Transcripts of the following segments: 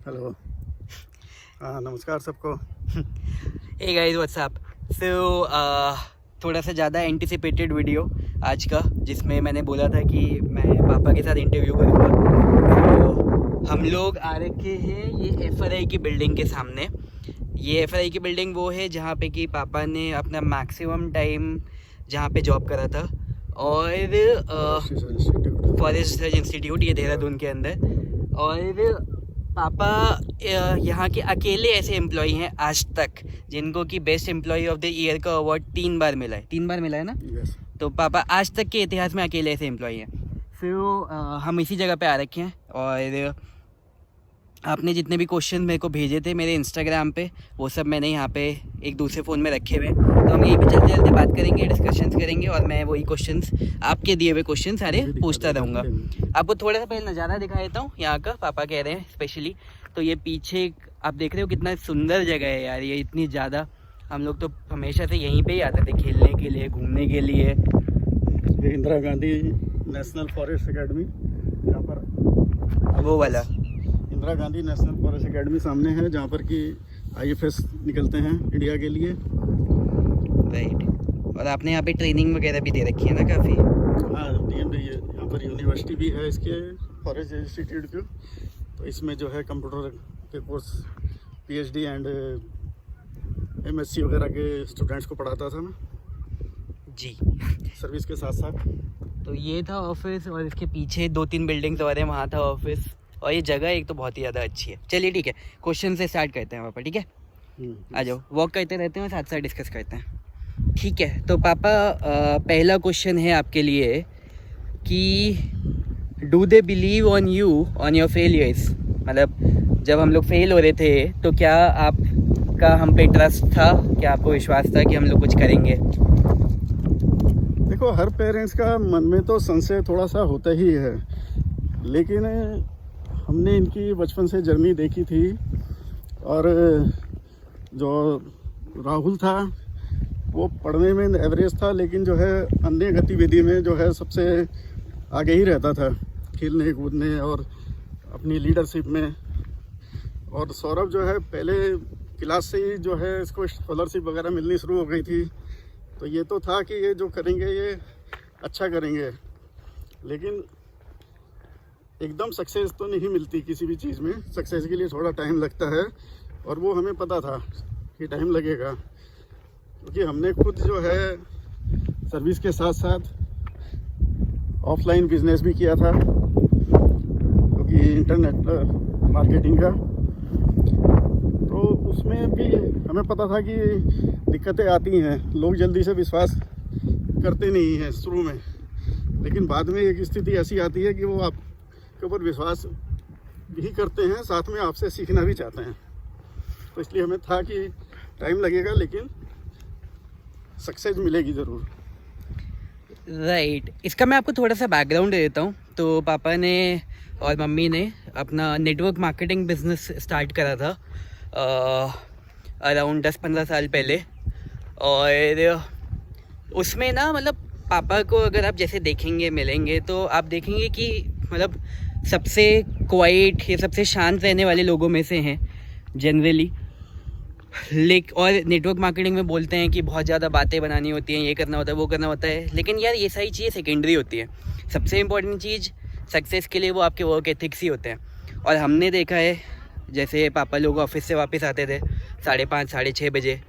Hello. नमस्कार सबको। Hey guys what's up. So थोड़ा सा ज़्यादा एंटिसिपेटेड वीडियो आज का, जिसमें मैंने बोला था कि मैं पापा के साथ इंटरव्यू करूँगा। तो हम लोग आ रखे हैं ये FRI की बिल्डिंग के सामने। ये FRI की बिल्डिंग वो है जहाँ पे कि पापा ने अपना मैक्सिमम टाइम जहाँ पे जॉब करा था, और फॉरेस्ट रिसर्च इंस्टीट्यूट, ये देहरादून के अंदर। और पापा यहाँ के अकेले ऐसे एम्प्लॉई हैं आज तक जिनको कि best employee of the year का अवार्ड 3 बार मिला है। 3 बार मिला है ना? Yes. तो पापा आज तक के इतिहास में अकेले ऐसे एम्प्लॉई हैं। फिर हम इसी जगह पे आ रखे हैं, और आपने जितने भी क्वेश्चन मेरे को भेजे थे मेरे इंस्टाग्राम पे, वो सब मैंने यहाँ पे एक दूसरे फ़ोन में रखे हुए हैं। तो हम यहीं पे चलते चलते बात करेंगे, डिस्कशंस करेंगे, और मैं वही क्वेश्चंस, आपके दिए हुए क्वेश्चन सारे पूछता रहूँगा। आपको थोड़ा सा पहले नज़ारा दिखा देता हूँ यहाँ का। पापा कह रहे हैं स्पेशली, तो ये पीछे आप देख रहे हो कितना सुंदर जगह है यार। ये इतनी ज़्यादा, हम लोग तो हमेशा से यहीं पे ही आते थे खेलने के लिए, घूमने के लिए। ये Indira Gandhi national forest academy, यहाँ पर वो वाला Indira Gandhi national forest academy सामने है, जहाँ पर कि IFS निकलते हैं इंडिया के लिए। राइट। और आपने यहाँ पे ट्रेनिंग वगैरह भी दे रखी है ना काफ़ी? हाँ, यहाँ पर यूनिवर्सिटी भी है इसके, फॉरेस्ट इंस्टीट्यूट की। तो इसमें जो है कंप्यूटर के कोर्स, PhD एंड MSc वगैरह के स्टूडेंट्स को पढ़ाता था मैं जी, सर्विस के साथ साथ। तो ये था ऑफिस, और इसके पीछे 2-3 बिल्डिंग्स और हैं, वहाँ था ऑफिस। और ये जगह एक तो बहुत ही ज़्यादा अच्छी है। चलिए ठीक है, क्वेश्चन से स्टार्ट करते हैं पापा, ठीक है? आ जाओ, वॉक करते रहते हैं और साथ साथ डिस्कस करते हैं, ठीक है? तो पापा पहला क्वेश्चन है आपके लिए कि do they believe on you on your failures? मतलब जब हम लोग फेल हो रहे थे तो क्या आपका हम पे ट्रस्ट था, क्या आपको विश्वास था कि हम लोग कुछ करेंगे? देखो, हर पेरेंट्स का मन में तो संशय थोड़ा सा होता ही है, लेकिन हमने इनकी बचपन से जर्नी देखी थी। और जो राहुल था वो पढ़ने में एवरेज था, लेकिन जो है अन्य गतिविधि में जो है सबसे आगे ही रहता था, खेलने कूदने और अपनी लीडरशिप में। और सौरभ जो है पहले क्लास से ही जो है इसको स्कॉलरशिप वगैरह मिलनी शुरू हो गई थी। तो ये तो था कि ये जो करेंगे ये अच्छा करेंगे, लेकिन एकदम सक्सेस तो नहीं मिलती किसी भी चीज़ में। सक्सेस के लिए थोड़ा टाइम लगता है, और वो हमें पता था कि टाइम लगेगा, क्योंकि हमने खुद जो है सर्विस के साथ साथ ऑफलाइन बिजनेस भी किया था, क्योंकि इंटरनेट मार्केटिंग का। तो उसमें भी हमें पता था कि दिक्कतें आती हैं, लोग जल्दी से विश्वास करते नहीं हैं शुरू में, लेकिन बाद में एक स्थिति ऐसी आती है कि वो आपके ऊपर विश्वास भी करते हैं, साथ में आपसे सीखना भी चाहते हैं। तो इसलिए हमें था कि टाइम लगेगा, लेकिन सक्सेस मिलेगी ज़रूर। राइट। इसका मैं आपको थोड़ा सा बैकग्राउंड दे देता हूँ। तो पापा ने और मम्मी ने अपना नेटवर्क मार्केटिंग बिजनेस स्टार्ट करा था अराउंड 10-15 साल पहले। और उसमें ना, मतलब पापा को अगर आप जैसे देखेंगे, मिलेंगे, तो आप देखेंगे कि मतलब सबसे क्वाइट, ये सबसे शांत रहने वाले लोगों में से हैं जनरली। और नेटवर्क मार्केटिंग में बोलते हैं कि बहुत ज़्यादा बातें बनानी होती हैं, ये करना होता है, वो करना होता है, लेकिन यार ये सारी चीज़ें सेकेंडरी होती है। सबसे इम्पोर्टेंट चीज़ सक्सेस के लिए वो आपके वर्क एथिक्स ही होते हैं। और हमने देखा है, जैसे पापा लोग ऑफिस से वापस आते थे 5:30 साढ़े 6 बजे,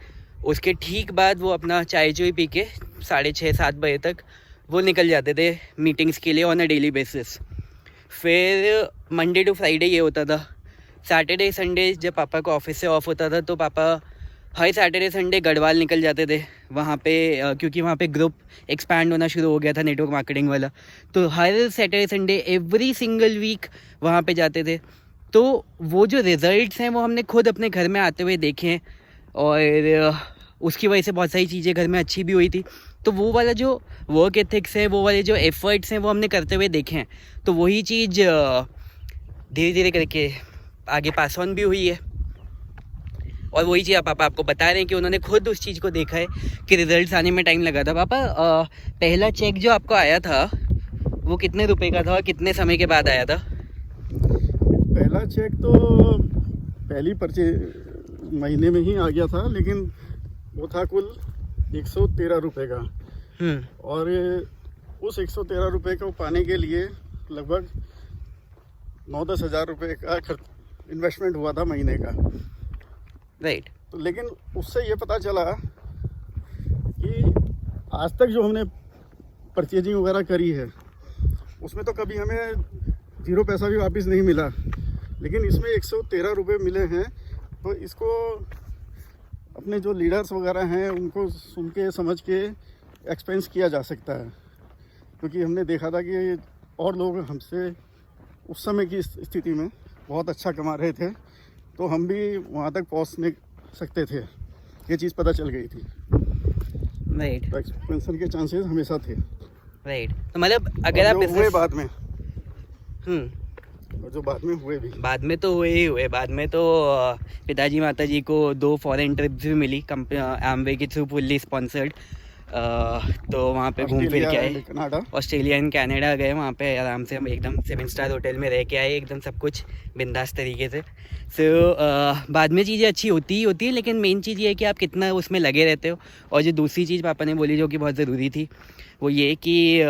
उसके ठीक बाद वो अपना चाय चुई पी के 6:30-7 बजे तक वो निकल जाते थे मीटिंग्स के लिए ऑन अ डेली बेसिस। फिर मंडे टू फ्राइडे ये होता था। सैटरडे संडे जब पापा को ऑफिस से ऑफ होता था तो पापा हर सैटरडे संडे गढ़वाल निकल जाते थे वहाँ पे, क्योंकि वहाँ पे ग्रुप एक्सपैंड होना शुरू हो गया था नेटवर्क मार्केटिंग वाला। तो हर Saturday Sunday every single week वहाँ पे जाते थे। तो वो जो रिज़ल्ट्स हैं वो हमने खुद अपने घर में आते हुए देखे हैं, और उसकी वजह से बहुत सारी चीज़ें घर में अच्छी भी हुई थी। तो वो वाला जो वर्क एथिक्स है, वो वाले जो एफर्ट्स हैं, वो हमने करते हुए देखे हैं। तो वही चीज़ धीरे धीरे करके आगे पास ऑन भी हुई है। और वही चीज़ पापा आपको बता रहे हैं कि उन्होंने खुद उस चीज़ को देखा है कि रिजल्ट्स आने में टाइम लगा था। पापा पहला चेक जो आपको आया था वो कितने रुपए का था और कितने समय के बाद आया था? पहला चेक तो पहली पर्चे महीने में ही आ गया था, लेकिन वो था कुल 113 रुपये का। और उस 113 रुपये को पाने के लिए लगभग 9-10 हज़ार रुपये का इन्वेस्टमेंट हुआ था महीने का। राइट। तो लेकिन उससे ये पता चला कि आज तक जो हमने परचेजिंग वगैरह करी है उसमें तो कभी हमें 0 पैसा भी वापस नहीं मिला, लेकिन इसमें 113 रुपये मिले हैं। तो इसको अपने जो लीडर्स वगैरह हैं उनको सुन के समझ के एक्सपेंस किया जा सकता है, क्योंकि हमने देखा था कि और लोग हमसे उस समय की स्थिति में बहुत अच्छा कमा रहे थे, तो हम भी वहाँ तक पहुँच सकते थे। ये चीज़ पता चल गई थी। राइट। तो एक्सपेंशन के चांसेस हमेशा थे। राइट। तो मतलब अगर आप हुए बाद में, हम्म, और जो बाद में हुए भी, बाद में तो हुए ही हुए। बाद में तो पिताजी माताजी को 2 फॉरेन ट्रिप्स भी मिली एमवे के थ्रू, फुल्ली स्पॉन्सर्ड। तो वहाँ पे घूम फिर के आए, कनाडा, ऑस्ट्रेलिया एंड कनाडा गए। वहाँ पे आराम से हम एकदम 7 स्टार होटल में रह के आए, एकदम सब कुछ बिंदास तरीके से। बाद में चीज़ें अच्छी होती ही होती है, लेकिन मेन चीज़ ये है कि आप कितना उसमें लगे रहते हो। और जो दूसरी चीज़ पापा ने बोली जो कि बहुत ज़रूरी थी, वो ये कि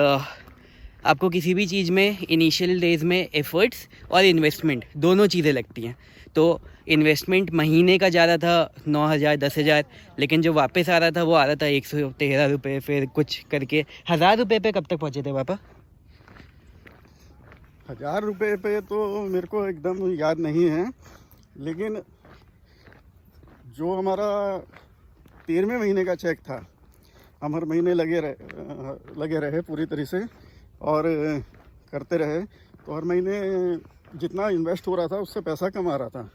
आपको किसी भी चीज़ में इनिशियल डेज में एफर्ट्स और इन्वेस्टमेंट दोनों चीज़ें लगती हैं। तो इन्वेस्टमेंट महीने का जा रहा था 9,000 10,000, लेकिन जो वापस आ रहा था वो आ रहा था 113 रुपये। फिर कुछ करके 1,000 रुपये पे कब तक पहुँचे थे पापा? 1,000 रुपये पे तो मेरे को एकदम याद नहीं है, लेकिन जो हमारा 13वें महीने का चेक था, हम हर महीने लगे रहे पूरी तरह से और करते रहे, तो हर महीने जितना इन्वेस्ट हो रहा था उससे पैसा कमा रहा था।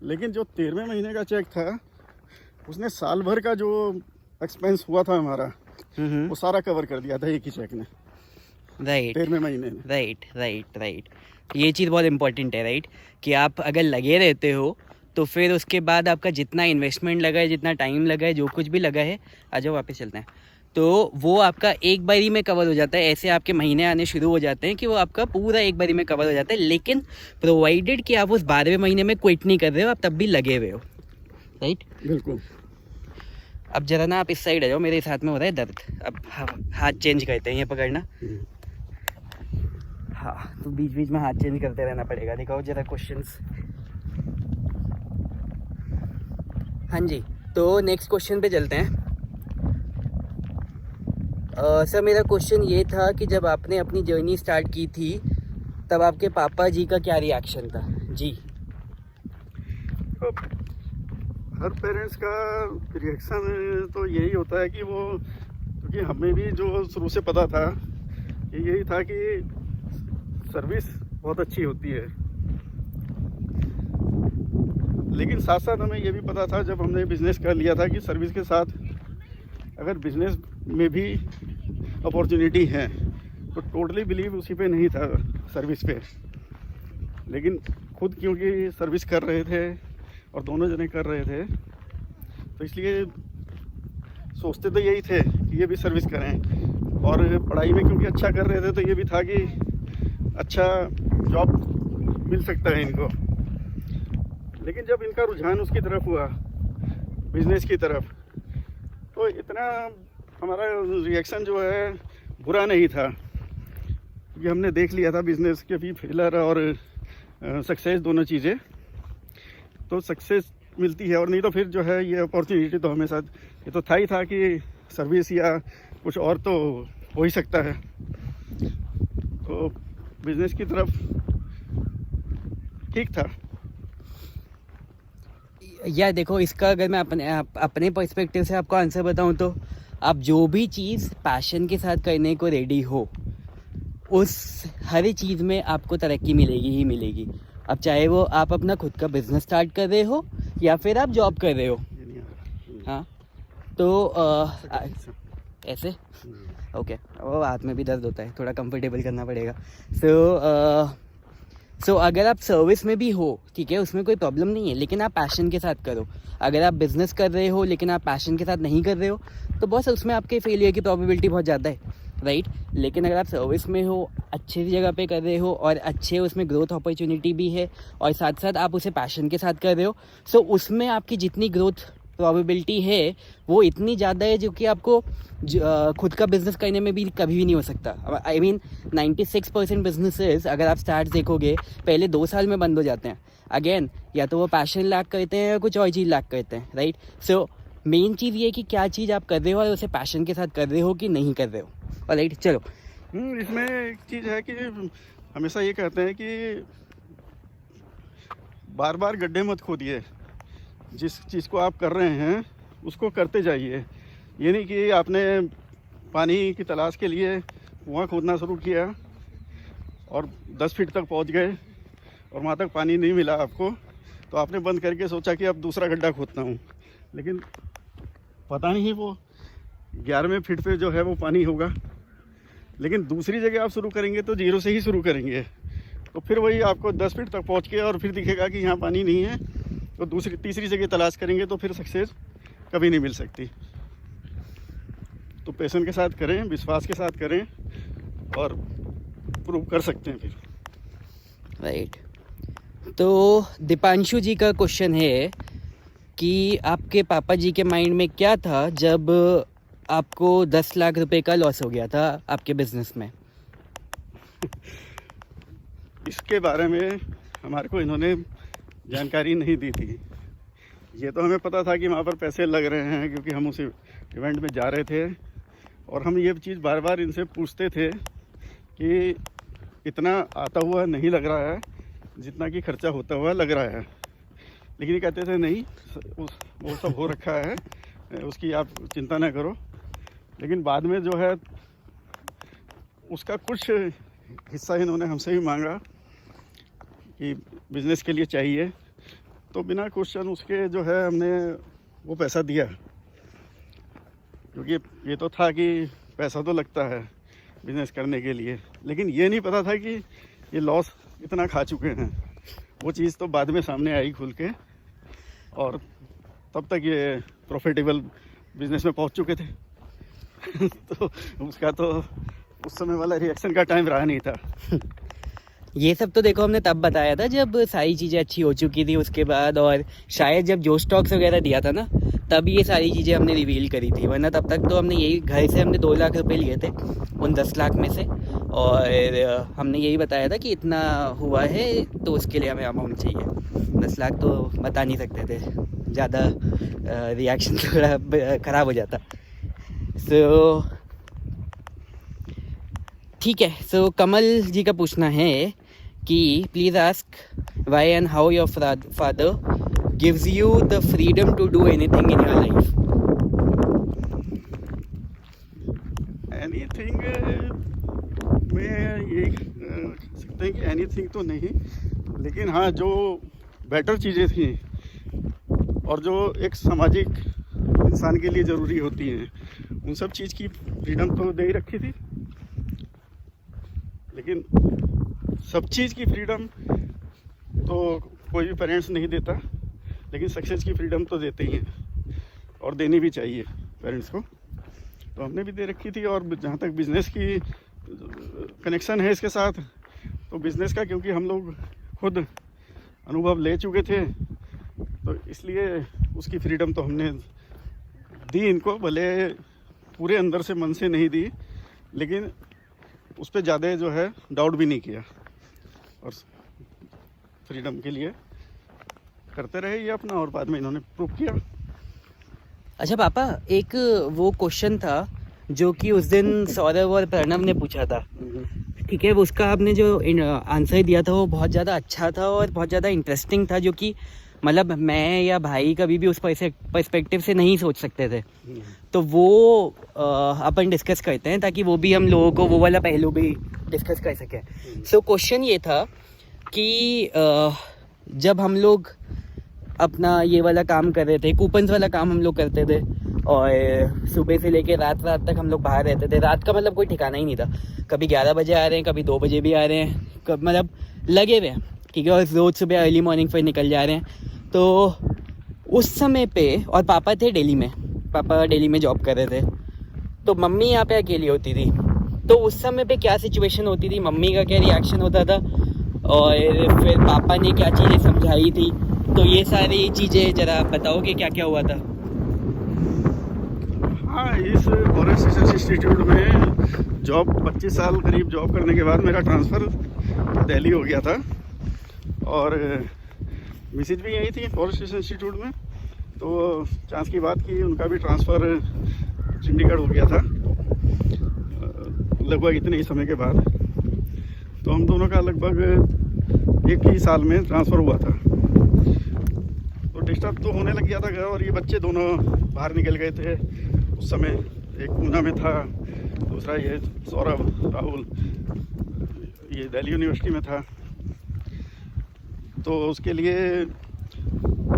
लेकिन जो 13वें महीने का चेक था उसने साल भर का जो एक्सपेंस हुआ था हमारा वो सारा कवर कर दिया था एक ही चेक ने। राइट। 13वें महीने में। Right right right. ये चीज़ बहुत इंपॉर्टेंट है, राइट, कि आप अगर लगे रहते हो तो फिर उसके बाद आपका जितना इन्वेस्टमेंट लगा है, जितना टाइम लगा है, जो कुछ भी लगा है, आ जाओ वापस चलते हैं, तो वो आपका एक बारी में कवर हो जाता है। ऐसे आपके महीने आने शुरू हो जाते हैं कि वो आपका पूरा एक बारी में कवर हो जाता है। लेकिन प्रोवाइडेड कि आप उस 12वें महीने में क्विट नहीं कर रहे हो, आप तब भी लगे हुए हो। राइट। बिल्कुल। अब जरा ना आप इस साइड आ जाओ, मेरे साथ में हो रहा है दर्द। अब हाथ चेंज करते हैं, ये पकड़ना। हाँ, तो बीच बीच में हाथ चेंज करते रहना पड़ेगा। दिखाओ जरा क्वेश्चंस। हाँ जी, तो नेक्स्ट क्वेश्चन पे चलते हैं। सर, मेरा क्वेश्चन ये था कि जब आपने अपनी जर्नी स्टार्ट की थी तब आपके पापा जी का क्या रिएक्शन था? जी। तो हर पेरेंट्स का रिएक्शन तो यही होता है कि वो, क्योंकि हमें भी जो शुरू से पता था यही था कि सर्विस बहुत अच्छी होती है, लेकिन साथ साथ हमें ये भी पता था जब हमने बिज़नेस कर लिया था कि सर्विस के साथ अगर बिज़नेस में भी अपॉर्चुनिटी है, तो टोटली बिलीव उसी पे नहीं था, सर्विस पे। लेकिन खुद क्योंकि सर्विस कर रहे थे और दोनों जने कर रहे थे, तो इसलिए सोचते तो यही थे कि ये भी सर्विस करें। और पढ़ाई में क्योंकि अच्छा कर रहे थे, तो ये भी था कि अच्छा जॉब मिल सकता है इनको। लेकिन जब इनका रुझान उसकी तरफ हुआ, बिजनेस की तरफ, तो इतना हमारा रिएक्शन जो है बुरा नहीं था, क्योंकि हमने देख लिया था बिजनेस के भी फेलर और सक्सेस दोनों चीज़ें। तो सक्सेस मिलती है, और नहीं तो फिर जो है ये अपॉर्चुनिटी तो हमेशा ये तो था ही था कि सर्विस या कुछ और तो हो ही सकता है। तो बिजनेस की तरफ ठीक था। यार देखो, इसका अगर मैं अपने पर्सपेक्टिव से आपको आंसर बताऊं तो आप जो भी चीज़ पैशन के साथ करने को रेडी हो, उस हर चीज़ में आपको तरक्की मिलेगी ही मिलेगी। अब चाहे वो आप अपना खुद का बिजनेस स्टार्ट कर रहे हो या फिर आप जॉब कर रहे हो। हाँ, तो ऐसे ओके। वो हाथ में भी दर्द होता है, थोड़ा कंफर्टेबल करना पड़ेगा। सो अगर आप सर्विस में भी हो, ठीक है, उसमें कोई प्रॉब्लम नहीं है, लेकिन आप पैशन के साथ करो। अगर आप बिज़नेस कर रहे हो लेकिन आप पैशन के साथ नहीं कर रहे हो, तो बस उसमें आपके फेलियर की प्रोबेबिलिटी बहुत ज़्यादा है। राइट। लेकिन अगर आप सर्विस में हो, अच्छे जगह पे कर रहे हो और अच्छे उसमें ग्रोथ अपॉर्चुनिटी भी है और साथ साथ आप उसे पैशन के साथ कर रहे हो, सो उसमें आपकी जितनी ग्रोथ प्रोबेबिलिटी है वो इतनी ज़्यादा है जो कि आपको खुद का बिजनेस करने में भी कभी भी नहीं हो सकता। आई मीन 96% बिजनेसेस अगर आप स्टार्ट देखोगे पहले 2 साल में बंद हो जाते हैं। अगेन या तो वो पैशन लैक करते हैं या कुछ और चीज़ लैक करते हैं, राइट। सो मेन चीज़ ये है कि क्या चीज़ आप कर रहे हो और उसे पैशन के साथ कर रहे हो कि नहीं कर रहे हो। और राइट, चलो इसमें एक चीज़ है कि हमेशा ये कहते हैं कि बार बार गड्ढे मत खोदिए, जिस चीज़ को आप कर रहे हैं उसको करते जाइए। ये नहीं कि आपने पानी की तलाश के लिए कुआं खोदना शुरू किया और 10 फीट तक पहुंच गए और वहाँ तक पानी नहीं मिला आपको, तो आपने बंद करके सोचा कि अब दूसरा गड्ढा खोदता हूँ, लेकिन पता नहीं वो 11वें फीट पे जो है वो पानी होगा। लेकिन दूसरी जगह आप शुरू करेंगे तो 0 से ही शुरू करेंगे, तो फिर वही आपको 10 फीट तक पहुँच के और फिर दिखेगा कि यहाँ पानी नहीं है, तो दूसरी तीसरी जगह तलाश करेंगे तो फिर सक्सेस कभी नहीं मिल सकती। तो पैशन के साथ करें, विश्वास के साथ करें और प्रूव कर सकते हैं फिर। राइट। तो दीपांशु जी का क्वेश्चन है कि आपके पापा जी के माइंड में क्या था जब आपको 10 लाख रुपए का लॉस हो गया था आपके बिजनेस में? इसके बारे में हमारे को इन्होंने जानकारी नहीं दी थी। ये तो हमें पता था कि वहाँ पर पैसे लग रहे हैं क्योंकि हम उस इवेंट में जा रहे थे और हम ये चीज़ बार बार इनसे पूछते थे कि इतना आता हुआ नहीं लग रहा है जितना कि खर्चा होता हुआ लग रहा है, लेकिन ये कहते थे नहीं वो सब हो रखा है, उसकी आप चिंता ना करो। लेकिन बाद में जो है उसका कुछ हिस्सा इन्होंने हमसे भी मांगा कि बिज़नेस के लिए चाहिए, तो बिना क्वेश्चन उसके जो है हमने वो पैसा दिया, क्योंकि ये तो था कि पैसा तो लगता है बिज़नेस करने के लिए, लेकिन ये नहीं पता था कि ये लॉस इतना खा चुके हैं। वो चीज़ तो बाद में सामने आई खुल के, और तब तक ये प्रॉफिटेबल बिज़नेस में पहुंच चुके थे। तो उसका तो उस समय वाला रिएक्शन का टाइम रहा नहीं था। ये सब तो देखो हमने तब बताया था जब सारी चीज़ें अच्छी हो चुकी थी उसके बाद, और शायद जब जो स्टॉक्स वगैरह दिया था ना तब ये सारी चीज़ें हमने रिवील करी थी, वरना तब तक तो हमने यही घर से हमने 2 लाख रुपए लिए थे उन 10 लाख में से, और हमने यही बताया था कि इतना हुआ है तो उसके लिए हमें अमाउंट चाहिए। 10 लाख तो बता नहीं सकते थे, ज़्यादा रिएक्शन थोड़ा ख़राब हो जाता। सो ठीक है। सो कमल जी का पूछना है कि please ask why and how your father gives you the freedom to do anything in your life? Anything में ये सकते हैं कि एनीथिंग तो नहीं, लेकिन हाँ जो बेटर चीज़ें थी और जो एक सामाजिक इंसान के लिए ज़रूरी होती हैं उन सब चीज़ की फ्रीडम तो दे ही रखी थी। लेकिन सब चीज़ की फ्रीडम तो कोई भी पेरेंट्स नहीं देता, लेकिन सक्सेस की फ्रीडम तो देते ही हैं और देनी भी चाहिए पेरेंट्स को, तो हमने भी दे रखी थी। और जहाँ तक बिज़नेस की कनेक्शन है इसके साथ, तो बिज़नेस का क्योंकि हम लोग खुद अनुभव ले चुके थे, तो इसलिए उसकी फ्रीडम तो हमने दी इनको, भले पूरे अंदर से मन से नहीं दी, लेकिन उस पर ज़्यादा जो है डाउट भी नहीं किया और फ्रीडम के लिए करते रहे ये अपना, और बाद में इन्होंने प्रूव किया। अच्छा पापा, एक वो क्वेश्चन था जो कि उस दिन सौरभ और प्रणव ने पूछा था, ठीक है, उसका आपने जो आंसर दिया था वो बहुत ज़्यादा अच्छा था और बहुत ज़्यादा इंटरेस्टिंग था, जो कि मतलब मैं या भाई कभी भी उस पर्सपेक्टिव से नहीं सोच सकते थे। तो वो अपन डिस्कस करते हैं ताकि वो भी हम लोगों को वो वाला पहलू भी डिस्कस कर सकें। सो क्वेश्चन ये था कि जब हम लोग अपना ये वाला काम कर रहे थे, कूपन्स वाला काम हम लोग करते थे, और सुबह से लेके रात तक हम लोग बाहर रहते थे। रात का मतलब कोई ठिकाना ही नहीं था, कभी 11 बजे आ रहे हैं, कभी 2 बजे भी आ रहे हैं, मतलब लगे हुए हैं, ठीक है, और रोज़ सुबह अर्ली मॉर्निंग फिर निकल जा रहे हैं। तो उस समय पे, और पापा थे दिल्ली में, पापा दिल्ली में जॉब कर रहे थे, तो मम्मी यहाँ पे अकेली होती थी। तो उस समय पे क्या सिचुएशन होती थी, मम्मी का क्या रिएक्शन होता था और फिर पापा ने क्या चीज़ें समझाई थी, तो ये सारी चीज़ें ज़रा बताओगे क्या क्या हुआ था? हाँ, इस फॉरेस्ट रिसर्च इंस्टीट्यूट में जॉब 25 साल करीब जॉब करने के बाद मेरा ट्रांसफ़र दिल्ली हो गया था और मिसेज भी यही थी फॉरेस्ट रिसर्च इंस्टीट्यूट में, तो चांस की बात की उनका भी ट्रांसफ़र चंडीगढ़ हो गया था लगभग इतने ही समय के बाद। तो हम दोनों का लगभग एक ही साल में ट्रांसफ़र हुआ था। तो डिस्टर्ब तो होने लग गया था घर, और ये बच्चे दोनों बाहर निकल गए थे उस समय। एक पूना में था, दूसरा ये सौरभ राहुल ये दिल्ली यूनिवर्सिटी में था। तो उसके लिए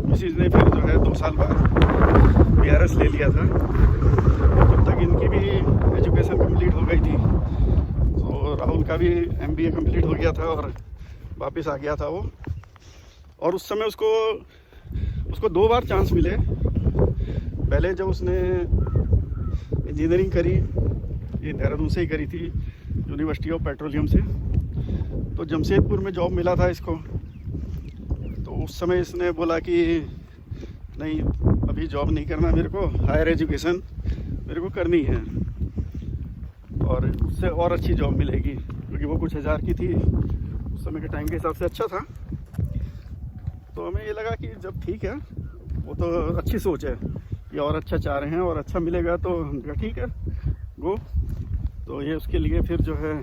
मिसेज ने फिर जो है 2 साल बाद BRS ले लिया था। तब तक इनकी भी एजुकेशन कंप्लीट हो गई थी, तो राहुल का भी MBA कंप्लीट हो गया था और वापस आ गया था वो। और उस समय उसको 2 बार चांस मिले। पहले जब उसने इंजीनियरिंग करी, ये देहरादून से ही करी थी, यूनिवर्सिटी ऑफ पेट्रोलियम से, तो जमशेदपुर में जॉब मिला था इसको। तो उस समय इसने बोला कि नहीं, अभी जॉब नहीं करना मेरे को, हायर एजुकेशन मेरे को करनी है और उससे और अच्छी जॉब मिलेगी, क्योंकि वो कुछ हज़ार की थी, उस समय के टाइम के हिसाब से अच्छा था। तो हमें ये लगा कि जब ठीक है, वो तो अच्छी सोच है कि और अच्छा चाह रहे हैं और अच्छा मिलेगा, तो हम कहा ठीक है गो। तो ये उसके लिए फिर जो है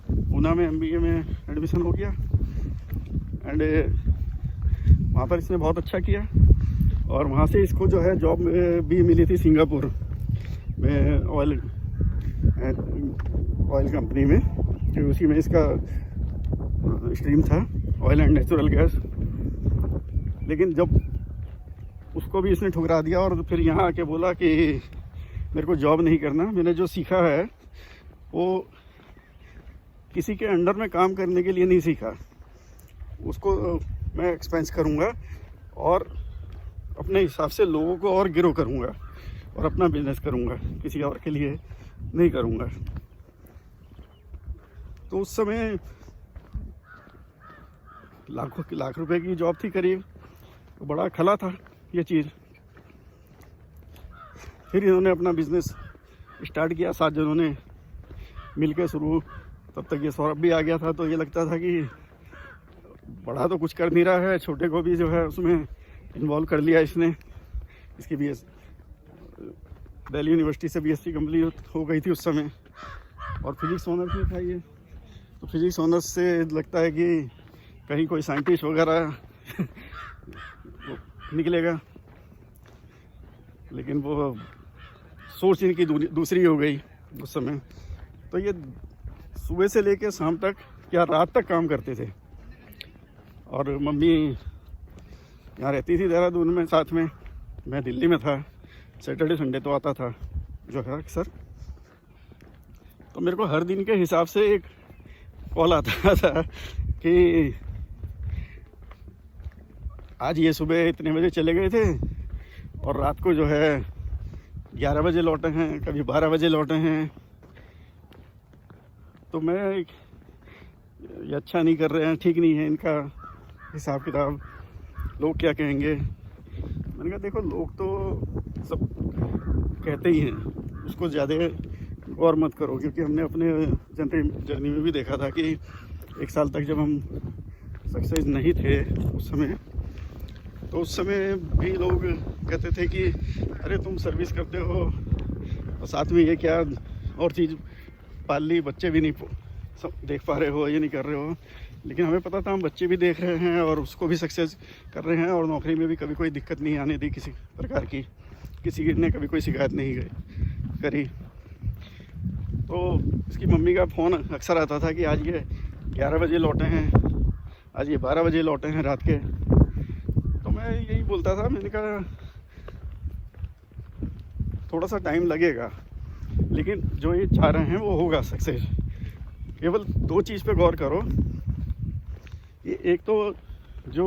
पूना में MBA में एडमिशन हो गया एंड वहाँ पर इसने बहुत अच्छा किया। और वहाँ से इसको जो है जॉब भी मिली थी सिंगापुर में ऑयल कंपनी में, कि उसी में इसका स्ट्रीम था, ऑयल एंड नेचुरल गैस। लेकिन जब उसको भी इसने ठुकरा दिया और फिर यहाँ आके बोला कि मेरे को जॉब नहीं करना, मैंने जो सीखा है वो किसी के अंडर में काम करने के लिए नहीं सीखा, उसको मैं एक्सपेंस करूँगा और अपने हिसाब से लोगों को और ग्रो करूँगा और अपना बिजनेस करूँगा, किसी और के लिए नहीं करूँगा। तो उस समय लाख रुपए की जॉब थी करीब, तो बड़ा खला था ये चीज़। फिर इन्होंने अपना बिजनेस स्टार्ट किया, 7 जनों ने मिलकर शुरू। तब तक ये सौरभ भी आ गया था, तो ये लगता था कि बड़ा तो कुछ कर नहीं रहा है, छोटे को भी जो है उसमें इन्वॉल्व कर लिया इसने। इसकी दिल्ली यूनिवर्सिटी से BSc कंप्लीट हो गई थी उस समय, और फिजिक्स ऑनर्स भी था ये। तो फिजिक्स ऑनर्स से लगता है कि कहीं कोई साइंटिस्ट वगैरह निकलेगा, लेकिन वो सोच इनकी दूसरी हो गई उस समय। तो ये सुबह से लेकर शाम तक या रात तक काम करते थे, और मम्मी यहाँ रहती थी देहरादून में साथ में, मैं दिल्ली में था। सैटरडे संडे तो आता था जो है अक्सर। तो मेरे को हर दिन के हिसाब से एक कॉल आता था कि आज ये सुबह इतने बजे चले गए थे और रात को जो है 11 बजे लौटे हैं, कभी 12 बजे लौटे हैं। तो मैं ये अच्छा नहीं कर रहे हैं, ठीक नहीं है इनका हिसाब किताब, लोग क्या कहेंगे। मैंने कहा देखो, लोग तो सब कहते ही हैं, उसको ज़्यादा गौर मत करो, क्योंकि हमने अपने जर्नी में भी देखा था कि 1 साल तक जब हम सक्सेस नहीं थे उस समय, तो उस समय भी लोग कहते थे कि अरे तुम सर्विस करते हो और साथ में ये क्या और चीज़ पाल ली, बच्चे भी नहीं देख पा रहे हो, ये नहीं कर रहे हो। लेकिन हमें पता था हम बच्चे भी देख रहे हैं और उसको भी सक्सेस कर रहे हैं, और नौकरी में भी कभी कोई दिक्कत नहीं आने दी किसी प्रकार की, किसी ने कभी कोई शिकायत नहीं करी। तो इसकी मम्मी का फ़ोन अक्सर आता था कि आज ये 11 बजे लौटे हैं, आज ये 12 बजे लौटे हैं रात के। तो मैं यही बोलता था, मैंने कहा थोड़ा सा टाइम लगेगा, लेकिन जो ये चाह रहे हैं वो होगा सक्सेस। केवल 2 चीज़ पे गौर करो, ये एक तो जो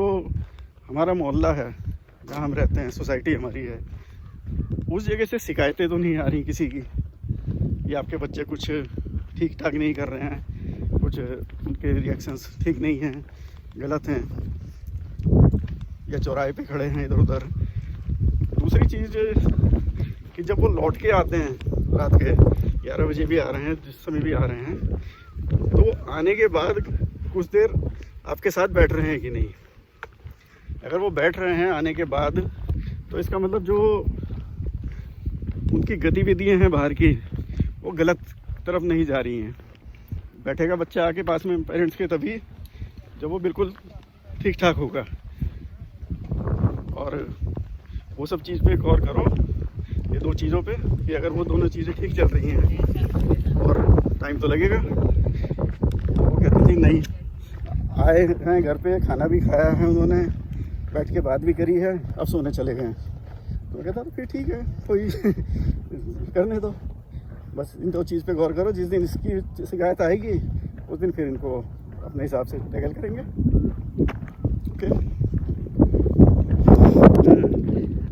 हमारा मोहल्ला है जहाँ हम रहते हैं, सोसाइटी हमारी है, उस जगह से शिकायतें तो नहीं आ रही किसी की। ये आपके बच्चे कुछ ठीक ठाक नहीं कर रहे हैं, कुछ उनके रिएक्शंस ठीक नहीं हैं, गलत हैं, या चौराहे पे खड़े हैं इधर उधर। दूसरी चीज़ कि जब वो लौट के आते हैं रात के 11 बजे भी आ रहे हैं, जिस समय भी आ रहे हैं, तो आने के बाद कुछ देर आपके साथ बैठ रहे हैं कि नहीं। अगर वो बैठ रहे हैं आने के बाद, तो इसका मतलब जो उनकी गतिविधियां हैं बाहर की, वो गलत तरफ नहीं जा रही हैं। बैठेगा बच्चा आके पास में पेरेंट्स के तभी जब वो बिल्कुल ठीक ठाक होगा। और वो सब चीज़ पे गौर करो, ये दो चीज़ों पे, कि अगर वो दोनों चीज़ें ठीक चल रही हैं, और टाइम तो लगेगा। वो कहती थी नहीं, आए हैं घर पे, खाना भी खाया है उन्होंने, बैठ के बात भी करी है, अब सोने चले गए। तो कहता तो फिर ठीक है, कोई करने दो, बस इन दो चीज़ पे गौर करो। जिस दिन इसकी शिकायत आएगी उस दिन फिर इनको अपने हिसाब से टैकल करेंगे। ओके।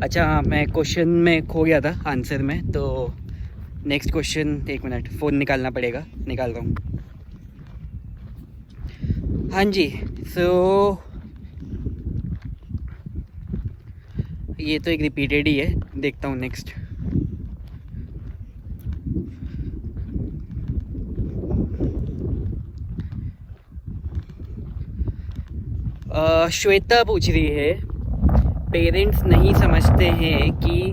अच्छा हाँ, मैं क्वेश्चन में खो गया था आंसर में, तो नेक्स्ट क्वेश्चन, 1 मिनट फ़ोन निकालना पड़ेगा, निकाल रहा हूँ। हाँ जी, सो ये तो एक रिपीटेड ही है, देखता हूँ नेक्स्ट। श्वेता पूछ रही है, पेरेंट्स नहीं समझते हैं कि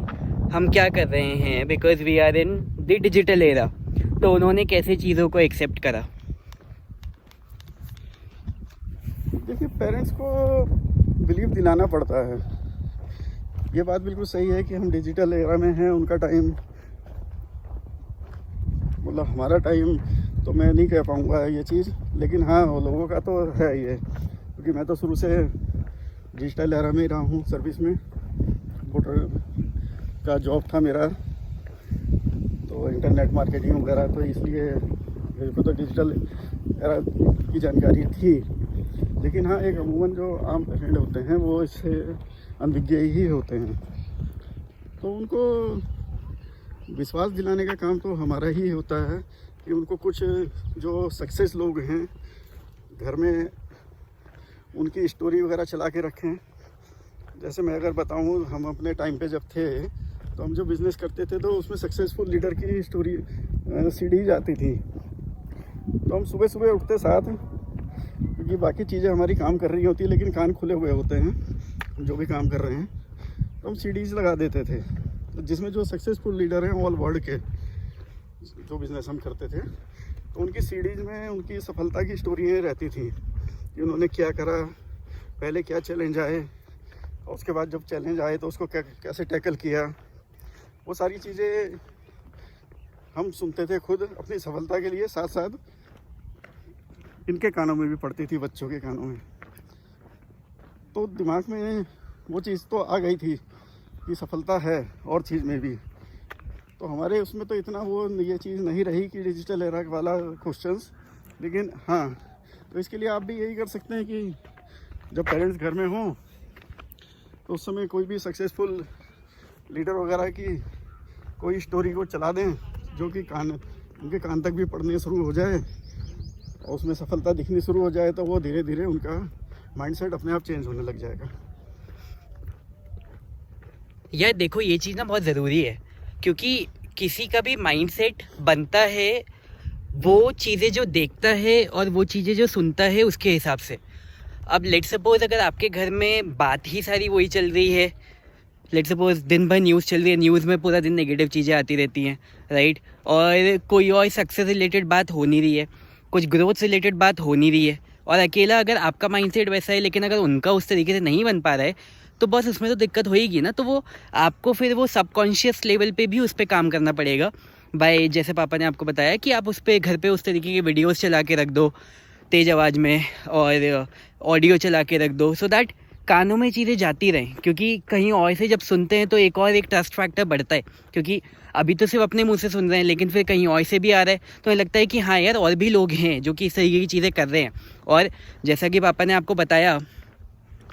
हम क्या कर रहे हैं because we are in the digital era, तो उन्होंने कैसे चीज़ों को एक्सेप्ट करा। देखिए, पेरेंट्स को बिलीव दिलाना पड़ता है। ये बात बिल्कुल सही है कि हम डिजिटल एरा में हैं, उनका टाइम, मतलब हमारा टाइम तो मैं नहीं कह पाऊँगा ये चीज़, लेकिन हाँ वो लोगों का तो है ये, क्योंकि मैं तो शुरू से डिजिटल एरा में ही रहा हूँ। सर्विस में कंप्यूटर का जॉब था मेरा, तो इंटरनेट मार्केटिंग वगैरह, तो इसलिए मेरे को तो डिजिटल एरा की जानकारी थी। लेकिन हाँ, एक अमूमन जो आम पेरेंट होते हैं वो इससे अनभिज्ञ ही होते हैं, तो उनको विश्वास दिलाने का काम तो हमारा ही होता है कि उनको कुछ जो सक्सेस लोग हैं घर में, उनकी स्टोरी वगैरह चला के रखें। जैसे मैं अगर बताऊं, हम अपने टाइम पे जब थे तो हम जो बिज़नेस करते थे, तो उसमें सक्सेसफुल लीडर की स्टोरी सीडी जाती थी। तो हम सुबह सुबह उठते साथ, क्योंकि बाकी चीज़ें हमारी काम कर रही होती है लेकिन कान खुले हुए होते हैं जो भी काम कर रहे हैं, तो हम सीडीज़ लगा देते थे, तो जिसमें जो सक्सेसफुल लीडर हैं ऑल वर्ल्ड के, जो बिज़नेस हम करते थे, तो उनकी सीडीज़ में उनकी सफलता की स्टोरियाँ रहती थी कि उन्होंने क्या करा, पहले क्या चैलेंज आए, और उसके बाद जब चैलेंज आए तो उसको कैसे टैकल किया। वो सारी चीज़ें हम सुनते थे खुद अपनी सफलता के लिए, साथ साथ इनके कानों में भी पड़ती थी, बच्चों के कानों में। तो दिमाग में वो चीज़ तो आ गई थी कि सफलता है और चीज़ में भी। तो हमारे उसमें तो इतना वो ये चीज़ नहीं रही कि डिजिटल एरा वाला क्वेश्चंस। लेकिन हाँ, तो इसके लिए आप भी यही कर सकते हैं कि जब पेरेंट्स घर में हों तो उस समय कोई भी सक्सेसफुल लीडर वगैरह की कोई स्टोरी को चला दें, जो कि उनके कान तक भी पढ़ने शुरू हो जाए और उसमें सफलता दिखनी शुरू हो जाए, तो वो धीरे धीरे उनका माइंडसेट अपने आप चेंज होने लग जाएगा। यार देखो, ये चीज़ ना बहुत ज़रूरी है, क्योंकि किसी का भी माइंडसेट बनता है वो चीज़ें जो देखता है और वो चीज़ें जो सुनता है उसके हिसाब से। अब लेट सपोज अगर आपके घर में बात ही सारी वही चल रही है, लेट सपोज दिन भर न्यूज़ चल रही है, न्यूज़ में पूरा दिन नेगेटिव चीज़ें आती रहती हैं, राइट, और कोई और सक्सेस रिलेटेड बात हो नहीं रही है, कुछ ग्रोथ से रिलेटेड बात हो नहीं रही है, और अकेला अगर आपका माइंडसेट वैसा है लेकिन अगर उनका उस तरीके से नहीं बन पा रहा है, तो बस उसमें तो दिक्कत होएगी ना। तो वो आपको फिर वो सबकॉन्शियस लेवल पे भी उस पर काम करना पड़ेगा। भाई जैसे पापा ने आपको बताया कि आप उस पर घर पे उस तरीके के वीडियोस चला के रख दो तेज़ आवाज़ में, और ऑडियो चला के रख दो, सो दैट कानों में चीज़ें जाती रहें। क्योंकि कहीं और से जब सुनते हैं तो एक और एक ट्रस्ट फैक्टर बढ़ता है, क्योंकि अभी तो सिर्फ अपने मुंह से सुन रहे हैं, लेकिन फिर कहीं और से भी आ रहा है, तो लगता है कि हाँ यार, और भी लोग हैं जो कि इस तरीके की चीज़ें कर रहे हैं। और जैसा कि पापा ने आपको बताया,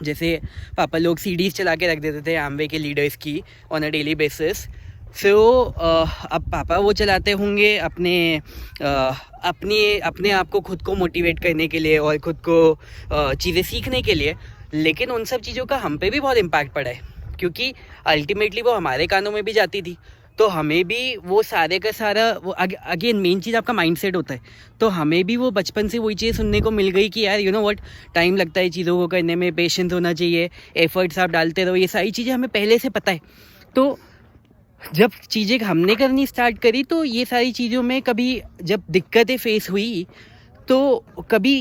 जैसे पापा लोग सीडीज़ चला के रख देते थे एमवे के लीडर्स की ऑन अ डेली बेसिस, अब पापा वो चलाते होंगे अपने आप को खुद को मोटिवेट करने के लिए और खुद को चीज़ें सीखने के लिए, लेकिन उन सब चीज़ों का हम पे भी बहुत इम्पैक्ट पड़ा है, क्योंकि अल्टीमेटली वो हमारे कानों में भी जाती थी, तो हमें भी वो सारे का सारा वो अगेन मेन चीज़ आपका माइंडसेट होता है। तो हमें भी वो बचपन से वही चीज़ सुनने को मिल गई कि यार यू नो व्हाट, टाइम लगता है चीज़ों को करने में, पेशेंस होना चाहिए, एफर्ट्स आप डालते रहो, ये सारी चीज़ें हमें पहले से पता है। तो जब चीज़ें हमने करनी स्टार्ट करी तो ये सारी चीज़ों में कभी जब दिक्कतें फेस हुई तो कभी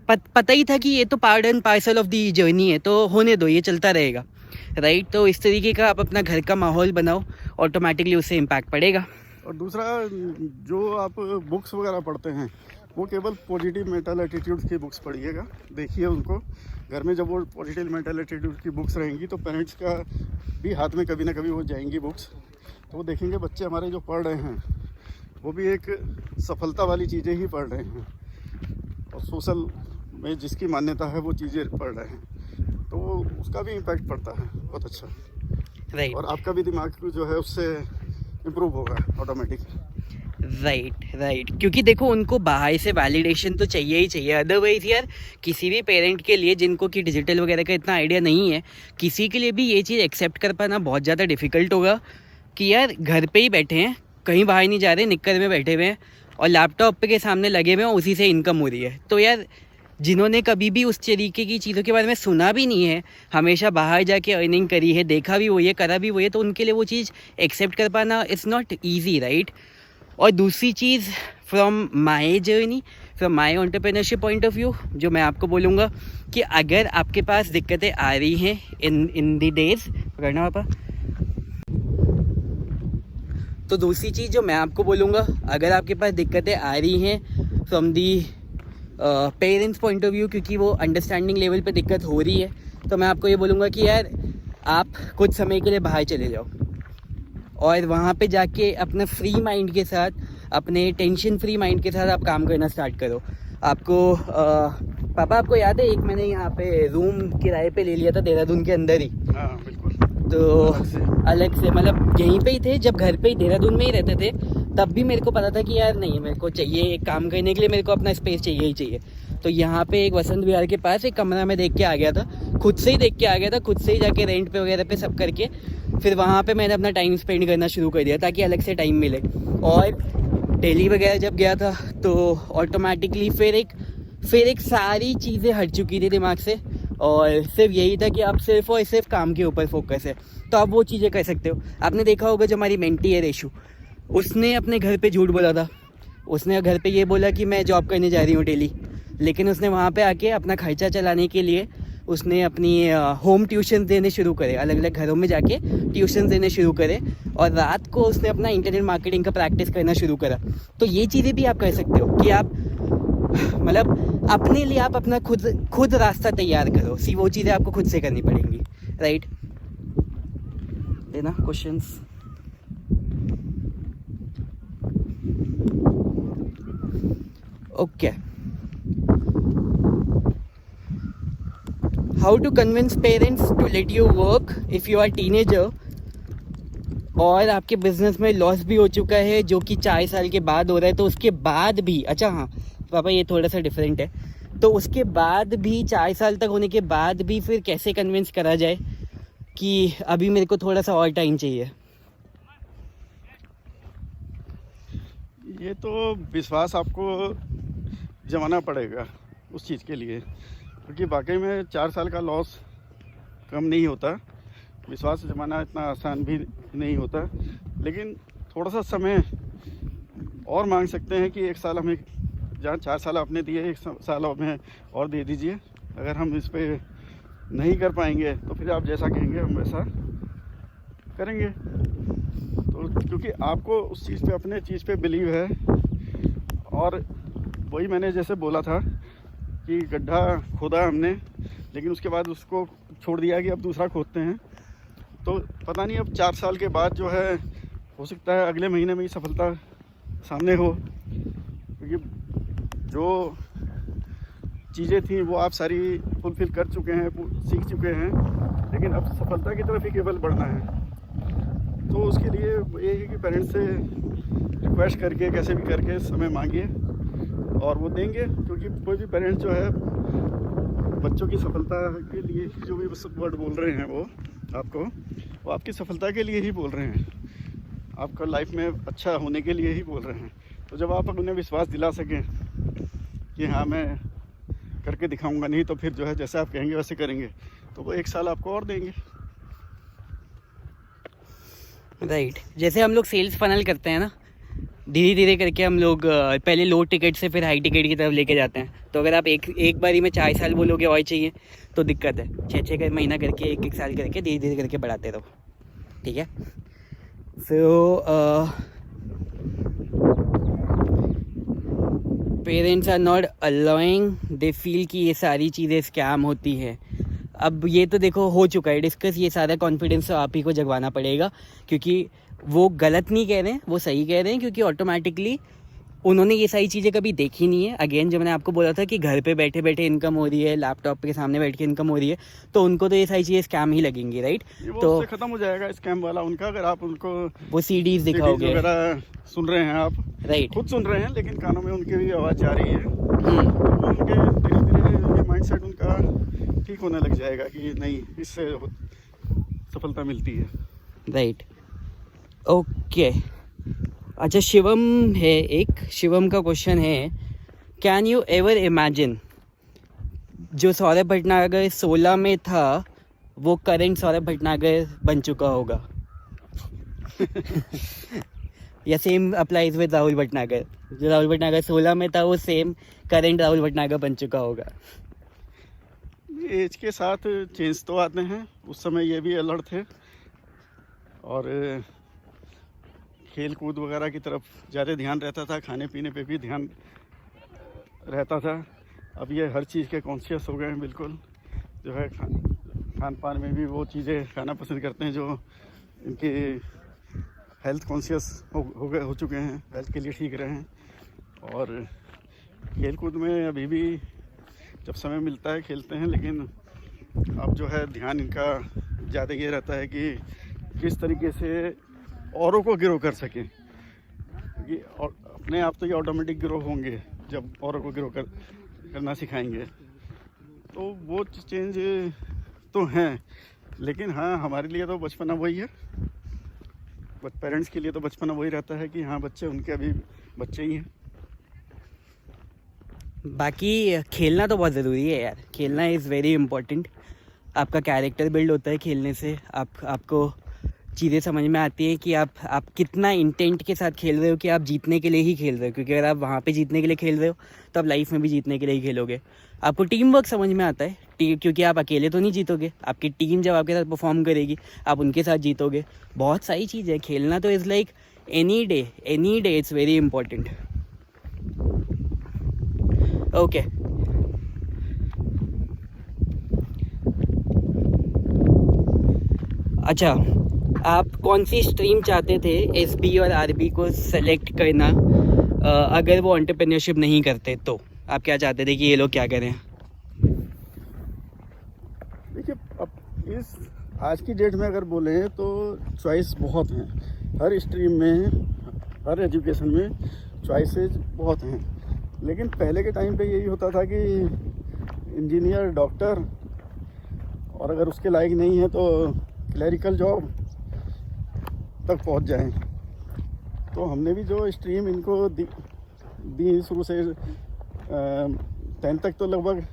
पता ही था कि ये तो part and parcel of the journey है, तो होने दो, ये चलता रहेगा, राइट। तो इस तरीके का आप अपना घर का माहौल बनाओ, ऑटोमेटिकली उससे इम्पैक्ट पड़ेगा। और दूसरा, जो आप बुक्स वगैरह पढ़ते हैं वो केवल पॉजिटिव मेंटल एटीट्यूड की बुक्स पढ़िएगा, देखिए उनको घर में। जब वो पॉजिटिव मेंटल एटीट्यूड की बुक्स रहेंगी तो पेरेंट्स का भी हाथ में कभी ना कभी वो जाएंगी बुक्स, तो वो देखेंगे बच्चे हमारे जो पढ़ रहे हैं वो भी एक सफलता वाली चीज़ें ही पढ़ रहे हैं, और सोशल में जिसकी मान्यता है वो चीज़ें पढ़ रहे हैं, तो उसका भी इम्पैक्ट पड़ता है बहुत अच्छा, राइट। और आपका भी दिमाग जो है उससे इम्प्रूव होगा ऑटोमेटिक। राइट, क्योंकि देखो उनको बाहर से वैलिडेशन तो चाहिए ही चाहिए, अदरवाइज यार किसी भी पेरेंट के लिए जिनको कि डिजिटल वगैरह का इतना आइडिया नहीं है, किसी के लिए भी ये चीज़ एक्सेप्ट कर पाना बहुत ज़्यादा डिफ़िकल्ट होगा कि यार घर पे ही बैठे हैं, कहीं बाहर नहीं जा रहे, निक्कर में बैठे हुए हैं और लैपटॉप के सामने लगे हुए हैं, उसी से इनकम हो रही है। तो यार जिन्होंने कभी भी उस तरीके की चीज़ों के बारे में सुना भी नहीं है, हमेशा बाहर जाके अर्निंग करी है, देखा भी वही है, करा भी वही है, तो उनके लिए वो चीज़ एक्सेप्ट कर पाना इट्स नॉट ईजी, राइट। और दूसरी चीज़, from my journey, from my entrepreneurship point of view, जो मैं आपको बोलूँगा कि अगर आपके पास दिक्कतें आ रही हैं इन दी डेज पकड़ना पापा, तो दूसरी चीज़ जो मैं आपको बोलूँगा, अगर आपके पास दिक्कतें आ रही हैं from the parents point of view, क्योंकि वो अंडरस्टैंडिंग लेवल पे दिक्कत हो रही है, तो मैं आपको ये बोलूँगा कि यार आप कुछ समय के लिए बाहर चले जाओ और वहाँ पे जाके अपने फ्री माइंड के साथ, अपने टेंशन फ्री माइंड के साथ आप काम करना स्टार्ट करो। आपको पापा आपको याद है एक मैंने यहाँ पे रूम किराए पे ले लिया था देहरादून के अंदर ही। हाँ बिल्कुल। तो अलग से मतलब यहीं पे ही थे, जब घर पे ही देहरादून में ही रहते थे, तब भी मेरे को पता था कि यार नहीं, मेरे को चाहिए एक काम करने के लिए, मेरे को अपना स्पेस चाहिए ही चाहिए। तो यहाँ पे एक वसंत विहार के पास एक कमरा में देख के आ गया था, खुद से ही देख के आ गया था, खुद से ही जाके रेंट पे वगैरह पे सब करके फिर वहाँ पे मैंने अपना टाइम स्पेंड करना शुरू कर दिया ताकि अलग से टाइम मिले। और दिल्ली वगैरह जब गया था तो ऑटोमेटिकली फिर एक सारी चीज़ें हट चुकी थी दिमाग से, और सिर्फ यही था कि आप सिर्फ और सिर्फ काम के ऊपर फोकस है, तो आप वो चीज़ें कर सकते हो। आपने देखा होगा जो हमारी मेंटी है रेशु, उसने अपने घर पे झूठ बोला था, उसने घर पे ये बोला कि मैं जॉब करने जा रही हूँ डेली, लेकिन उसने वहाँ पे आके अपना खर्चा चलाने के लिए उसने अपनी होम ट्यूशन देने शुरू करे, अलग अलग घरों में जाके ट्यूशन देने शुरू करे, और रात को उसने अपना इंटरनेट मार्केटिंग का प्रैक्टिस करना शुरू करा। तो ये चीज़ें भी आप कर सकते हो कि आप मतलब अपने लिए आप अपना खुद रास्ता तैयार करो, वो चीज़ें आपको खुद से करनी पड़ेंगी, राइट। देना questions. Okay, how to convince parents to let you work if you are teenager और आपके बिजनेस में लॉस भी हो चुका है जो कि 4 साल के बाद हो रहा है, तो उसके बाद भी, अच्छा हाँ पापा ये थोड़ा सा डिफरेंट है, तो उसके बाद भी 4 साल तक होने के बाद भी फिर कैसे कन्विंस करा जाए कि अभी मेरे को थोड़ा सा और टाइम चाहिए। ये तो विश्वास आपको जमाना पड़ेगा उस चीज़ के लिए, क्योंकि वाकई में 4 साल का लॉस कम नहीं होता, विश्वास जमाना इतना आसान भी नहीं होता, लेकिन थोड़ा सा समय और मांग सकते हैं कि 1 साल हमें, जहाँ 4 साल आपने दिए 1 साल हमें और दे दीजिए। अगर हम इस पर नहीं कर पाएंगे तो फिर आप जैसा कहेंगे हम वैसा करेंगे। तो क्योंकि आपको उस चीज़ पे, अपने चीज़ पे बिलीव है, और वही मैंने जैसे बोला था कि गड्ढा खोदा हमने, लेकिन उसके बाद उसको छोड़ दिया कि अब दूसरा खोदते हैं। तो पता नहीं अब 4 साल के बाद जो है, हो सकता है अगले महीने में ही सफलता सामने हो, क्योंकि जो चीज़ें थी वो आप सारी फुलफिल कर चुके हैं, सीख चुके हैं, लेकिन अब सफलता की तरफ ही केवल बढ़ना है। तो उसके लिए ये है कि पेरेंट्स से रिक्वेस्ट करके कैसे भी करके समय मांगिए और वो देंगे, क्योंकि कोई भी पेरेंट्स जो है बच्चों की सफलता के लिए जो भी वर्ड बोल रहे हैं वो आपकी सफलता के लिए ही बोल रहे हैं, आपका लाइफ में अच्छा होने के लिए ही बोल रहे हैं। तो जब आप उन्हें विश्वास दिला सकें कि हाँ मैं करके दिखाऊंगा, नहीं तो फिर जो है जैसे आप कहेंगे वैसे करेंगे, तो वो 1 साल आपको और देंगे। राइट जैसे हम लोग सेल्स फनल करते हैं ना, धीरे धीरे करके हम लोग पहले लो टिकट से फिर हाई टिकट की तरफ लेके जाते हैं। तो अगर आप एक बारी में 4 साल बोलोगे और चाहिए तो दिक्कत है, 6-6 महीना करके 1-1 साल करके धीरे धीरे करके बढ़ाते रहो, ठीक है। So parents are not allowing, they feel कि ये सारी चीज़ें स्कैम होती है। अब ये तो देखो हो चुका है डिस्कस, ये सारा कॉन्फिडेंस तो आप ही को जगवाना पड़ेगा, क्योंकि वो गलत नहीं कह रहे हैं, वो सही कह रहे हैं, क्योंकि ऑटोमेटिकली उन्होंने ये सारी चीज़ें कभी देखी नहीं है। अगेन जो मैंने आपको बोला था कि घर पे बैठे बैठे इनकम हो रही है, लैपटॉप के सामने बैठ के इनकम हो रही है, तो उनको तो ये सारी चीज़ें स्कैम ही लगेंगी, राइट। तो खत्म हो जाएगा स्कैम वाला उनका, अगर आप उनको वो सीडीज दिखाओगे वगैरह सुन रहे हैं, आप राइट खुद सुन रहे हैं, लेकिन कानों में उनकी भी आवाज़ जा रही है, तो उनके धीरे धीरे माइंडसेट उनका ठीक होने लग जाएगा कि नहीं इससे सफलता मिलती है, राइट। ओके अच्छा, शिवम है एक, शिवम का क्वेश्चन है, कैन यू एवर इमेजिन जो सौरभ भटनागर 16 में था वो करंट सौरभ भटनागर बन चुका होगा? या same applies with Rahul Bhatnagar, जो राहुल भटनागर 16 में था वो सेम करंट राहुल भटनागर बन चुका होगा? एज के साथ चेंज तो आते हैं, उस समय ये भी अलर्ट थे और खेल कूद वगैरह की तरफ ज़्यादा ध्यान रहता था, खाने पीने पे भी ध्यान रहता था। अब ये हर चीज़ के कॉन्शियस हो गए हैं, बिल्कुल जो है खान पान में भी वो चीज़ें खाना पसंद करते हैं जो इनके हेल्थ कॉन्शियस हो चुके हैं, हेल्थ के लिए ठीक रहें। और खेल कूद में अभी भी जब समय मिलता है खेलते हैं, लेकिन अब जो है ध्यान इनका ज़्यादा ये रहता है कि किस तरीके से औरों को ग्रो कर सकें, क्योंकि अपने आप तो ये ऑटोमेटिक ग्रो होंगे जब औरों को ग्रो करना सिखाएंगे। तो वो चेंज तो हैं, लेकिन हाँ हमारे लिए तो बचपना वही है, पेरेंट्स के लिए तो बचपना वही रहता है कि हाँ बच्चे उनके अभी बच्चे ही हैं। बाकी खेलना तो बहुत ज़रूरी है यार, खेलना इज़ वेरी इम्पोर्टेंट। आपका कैरेक्टर बिल्ड होता है खेलने से, आपको चीज़ें समझ में आती है कि आप कितना इंटेंट के साथ खेल रहे हो, कि आप जीतने के लिए ही खेल रहे हो, क्योंकि अगर आप वहाँ पे जीतने के लिए खेल रहे हो तो आप लाइफ में भी जीतने के लिए ही खेलोगे। आपको टीम वर्क समझ में आता है, क्योंकि आप अकेले तो नहीं जीतोगे, आपकी टीम जब आपके साथ परफॉर्म करेगी आप उनके साथ जीतोगे। बहुत सारी चीज़ है, खेलना तो is like any day it's very important. Okay अच्छा, आप कौन सी स्ट्रीम चाहते थे एसबी और आरबी को सेलेक्ट करना अगर वो एंटरप्रेन्योरशिप नहीं करते? तो आप क्या चाहते थे कि ये लोग क्या करें? देखिए अब इस आज की डेट में अगर बोले तो चॉइस बहुत हैं, हर स्ट्रीम में, हर एजुकेशन में चॉइसेस बहुत हैं। लेकिन पहले के टाइम पे यही होता था कि इंजीनियर, डॉक्टर, और अगर उसके लायक नहीं है तो क्लरिकल जॉब तक पहुंच जाएं। तो हमने भी जो स्ट्रीम इनको दी शुरू से 10th तक तो लगभग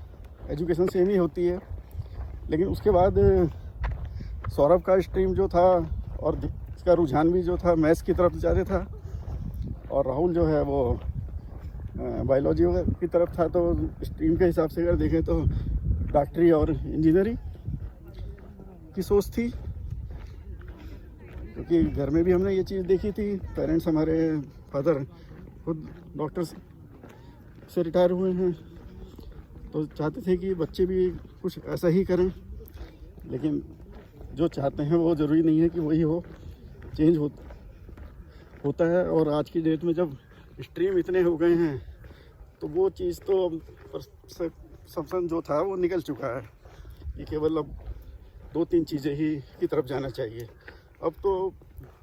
एजुकेशन सेम ही होती है, लेकिन उसके बाद सौरभ का स्ट्रीम जो था और इसका रुझान भी जो था मैथ्स की तरफ ज़्यादा था, और राहुल जो है वो बायोलॉजी की तरफ था। तो स्ट्रीम के हिसाब से अगर देखें तो डॉक्टरी और इंजीनियरिंग की सोच थी, क्योंकि घर में भी हमने ये चीज़ देखी थी। पेरेंट्स हमारे फादर खुद डॉक्टर से रिटायर हुए हैं, तो चाहते थे कि बच्चे भी कुछ ऐसा ही करें, लेकिन जो चाहते हैं वो ज़रूरी नहीं है कि वही हो, चेंज होता है। और आज की डेट में जब स्ट्रीम इतने हो गए हैं तो वो चीज़ तो अब परसेप्शन जो था वो निकल चुका है कि केवल अब 2-3 चीज़ें ही की तरफ जाना चाहिए। अब तो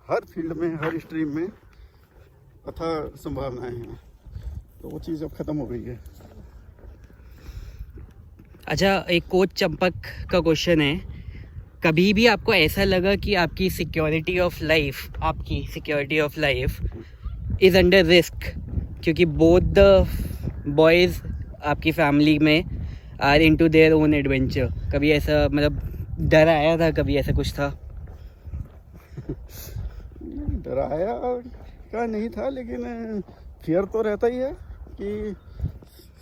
हर फील्ड में, हर स्ट्रीम में अथाह संभावनाएं हैं, तो वो चीज़ अब ख़त्म हो गई है। अच्छा, एक कोच चंपक का क्वेश्चन है, कभी भी आपको ऐसा लगा कि आपकी security of life is under risk, क्योंकि बोथ द बॉयज़ आपकी फैमिली में are into their own adventure, कभी ऐसा मतलब डर आया था, कभी ऐसा कुछ था? डराया का नहीं था, लेकिन फियर तो रहता ही है कि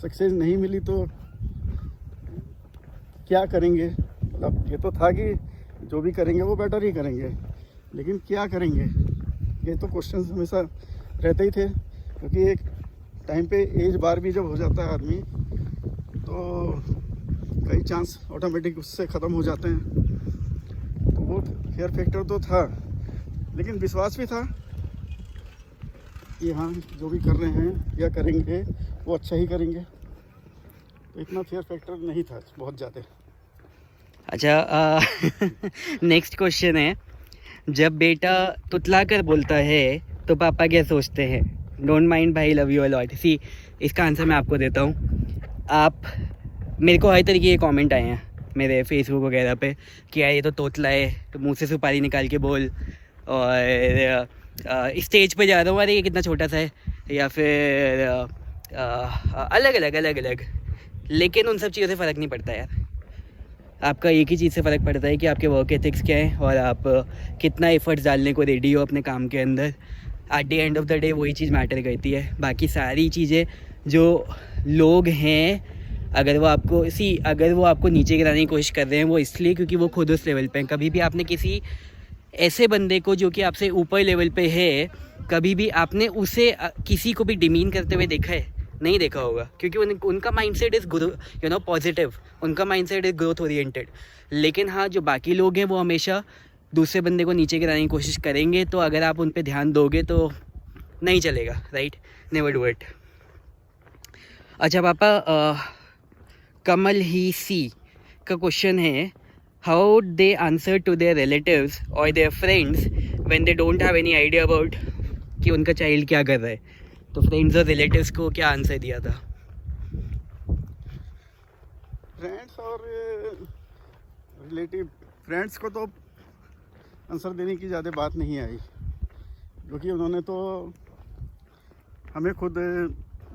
सक्सेस नहीं मिली तो क्या करेंगे। मतलब ये तो था कि जो भी करेंगे वो बेटर ही करेंगे, लेकिन क्या करेंगे, ये तो क्वेश्चन हमेशा रहते ही थे। क्योंकि एक टाइम पे एज बार भी जब हो जाता है आदमी, तो कई चांस ऑटोमेटिक उससे ख़त्म हो जाते हैं। तो वो फियर फैक्टर तो था, लेकिन विश्वास भी था कि हाँ जो भी कर रहे हैं या करेंगे वो अच्छा ही करेंगे। तो इतना फियर फैक्टर नहीं था बहुत ज़्यादा। अच्छा, नेक्स्ट क्वेश्चन है, जब बेटा तुतला कर बोलता है तो पापा क्या सोचते हैं? डोंट माइंड भाई, लव यू अ लॉट। सी, इसका आंसर मैं आपको देता हूँ। आप, मेरे को हर तरीके के कमेंट आए हैं मेरे फेसबुक वगैरह पे कि यार ये तो तोतला है, तो मुँह से सुपारी निकाल के बोल, और स्टेज पे जा रहा हूँ अरे ये कितना छोटा सा है, या फिर अलग अलग। लेकिन उन सब चीज़ों से फ़र्क नहीं पड़ता यार। आपका एक ही चीज़ से फ़र्क पड़ता है कि आपके वर्क एथिक्स क्या है और आप कितना एफर्ट्स डालने को रेडी हो अपने काम के अंदर। At the end of the day वही चीज़ मैटर करती है। बाकी सारी चीज़ें जो लोग हैं, अगर वो आपको नीचे गिराने की कोशिश कर रहे हैं, वो इसलिए क्योंकि वो खुद उस लेवल पे हैं। कभी भी आपने किसी ऐसे बंदे को जो कि आपसे ऊपर लेवल पे है, कभी भी आपने उसे किसी को भी डिमीन करते हुए देखा है? नहीं देखा होगा, क्योंकि उनका माइंडसेट इज़ पॉजिटिव, उनका माइंडसेट इज़ ग्रोथ ओरिएंटेड। लेकिन हाँ, जो बाकी लोग हैं वो हमेशा दूसरे बंदे को नीचे गिराने की कोशिश करेंगे। तो अगर आप उन पे ध्यान दोगे तो नहीं चलेगा, राइट? Never do it. अच्छा पापा, कमल ही सी का क्वेश्चन है, how they answer to their relatives और their friends when they don't have any idea about कि उनका चाइल्ड क्या कर रहा है? तो फ्रेंड्स और रिलेटिव्स को क्या आंसर दिया था? फ्रेंड्स और रिलेटिव, फ्रेंड्स को तो आंसर देने की ज़्यादा बात नहीं आई, क्योंकि उन्होंने तो हमें खुद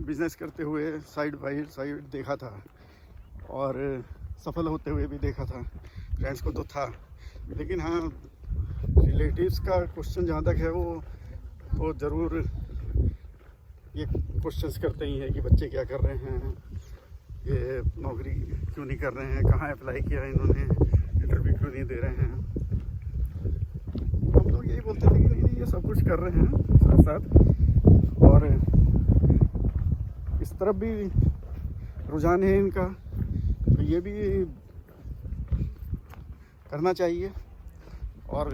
बिजनेस करते हुए साइड बाई साइड देखा था और सफल होते हुए भी देखा था। फ्रेंड्स को तो था, लेकिन हाँ रिलेटिव्स का क्वेश्चन जहाँ तक है वो तो ज़रूर ये क्वेश्चंस करते ही हैं कि बच्चे क्या कर रहे हैं, ये नौकरी क्यों नहीं कर रहे हैं, कहाँ अप्लाई किया इन्होंने, इंटरव्यू क्यों नहीं दे रहे हैं। हम लोग यही बोलते थे कि नहीं ये सब कुछ कर रहे हैं साथ साथ, और इस तरफ भी रुझान है इनका, तो ये भी करना चाहिए। और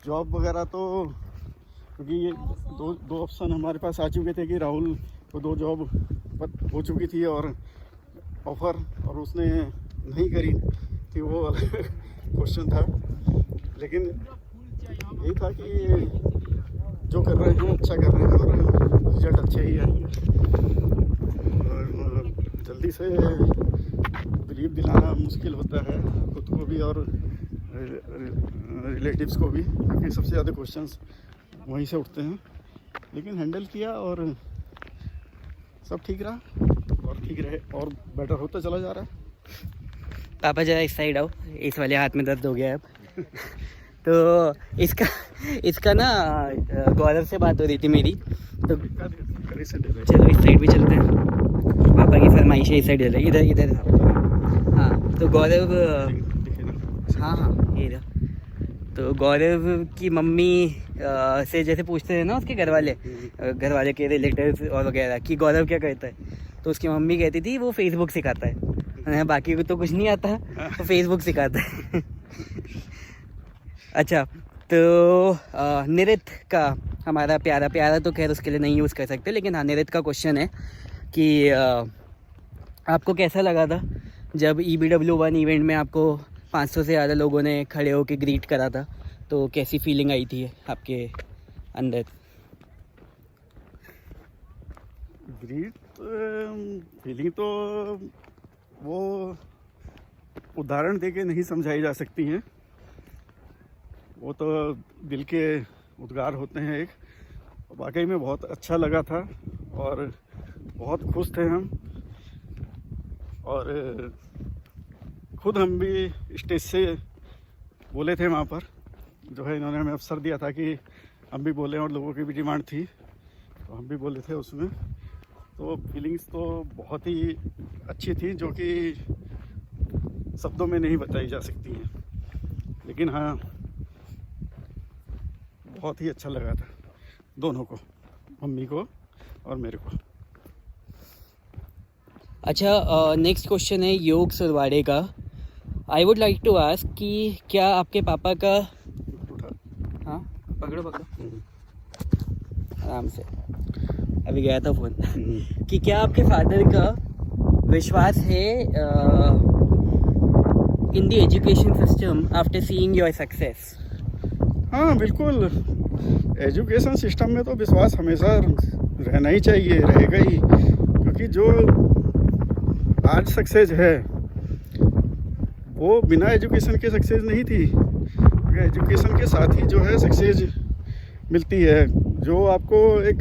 जॉब वगैरह तो, क्योंकि ये दो ऑप्शन हमारे पास आ चुके थे कि राहुल को 2 जॉब हो चुकी थी और ऑफ़र, और उसने नहीं करी थी, वो क्वेश्चन था। लेकिन यही था कि जो कर रहे हैं अच्छा कर रहे हैं और रिजल्ट अच्छे ही आएंगे। और जल्दी से बिलीव दिलाना मुश्किल होता है खुद को भी और रिलेटिव्स को भी, क्योंकि सबसे ज़्यादा क्वेश्चंस वहीं से उठते हैं। लेकिन हैंडल किया और सब ठीक रहा और ठीक रहे और बेटर होता चला जा रहा है। पापा जरा इस साइड आओ, इस वाले हाथ में दर्द हो गया है अब। तो इसका ना गौरव से बात हो रही थी मेरी, तो चलो इस साइड भी चलते हैं। पापा की फरमाइश है इस साइड चले, इधर। हाँ तो गौरव, हाँ ये तो गौरव की मम्मी से जैसे पूछते हैं ना उसके घर वाले के रिलेटिव्स और वगैरह कि गौरव क्या करता है, तो उसकी मम्मी कहती थी वो फेसबुक सिखाता है, बाकी को तो कुछ नहीं आता, वो फेसबुक सिखाता है। अच्छा, तो निरित का, हमारा प्यारा तो खैर उसके लिए नहीं यूज़ कर सकते, लेकिन हाँ निरित का क्वेश्चन है कि आपको कैसा लगा था जब EBW1 इवेंट में आपको 500 से ज़्यादा लोगों ने खड़े होकर ग्रीट करा था? तो कैसी फीलिंग आई थी आपके अंदर? ग्रेट फीलिंग तो वो उदाहरण देके नहीं समझाई जा सकती हैं, वो तो दिल के उद्गार होते हैं एक। वाकई में बहुत अच्छा लगा था और बहुत खुश थे हम, और खुद हम भी स्टेज से बोले थे वहाँ पर, जो है इन्होंने हमें अवसर दिया था कि हम भी बोलें, और लोगों की भी डिमांड थी तो हम भी बोले थे उसमें। तो फीलिंग्स तो बहुत ही अच्छी थी, जो कि शब्दों में नहीं बताई जा सकती हैं, लेकिन हाँ बहुत ही अच्छा लगा था दोनों को, मम्मी को और मेरे को। अच्छा, नेक्स्ट क्वेश्चन है योग सुरवाड़े का। I would like to ask कि क्या आपके पापा का, हाँ पकड़ो आराम से, अभी गया था फ़ोन कि क्या आपके फादर का विश्वास है in the education system after seeing your success? हाँ बिल्कुल, एजुकेशन सिस्टम में तो विश्वास हमेशा रहना ही चाहिए, रहेगा ही, क्योंकि जो आज सक्सेस है वो बिना एजुकेशन के सक्सेस नहीं थी। एजुकेशन के साथ ही जो है सक्सेस मिलती है। जो आपको एक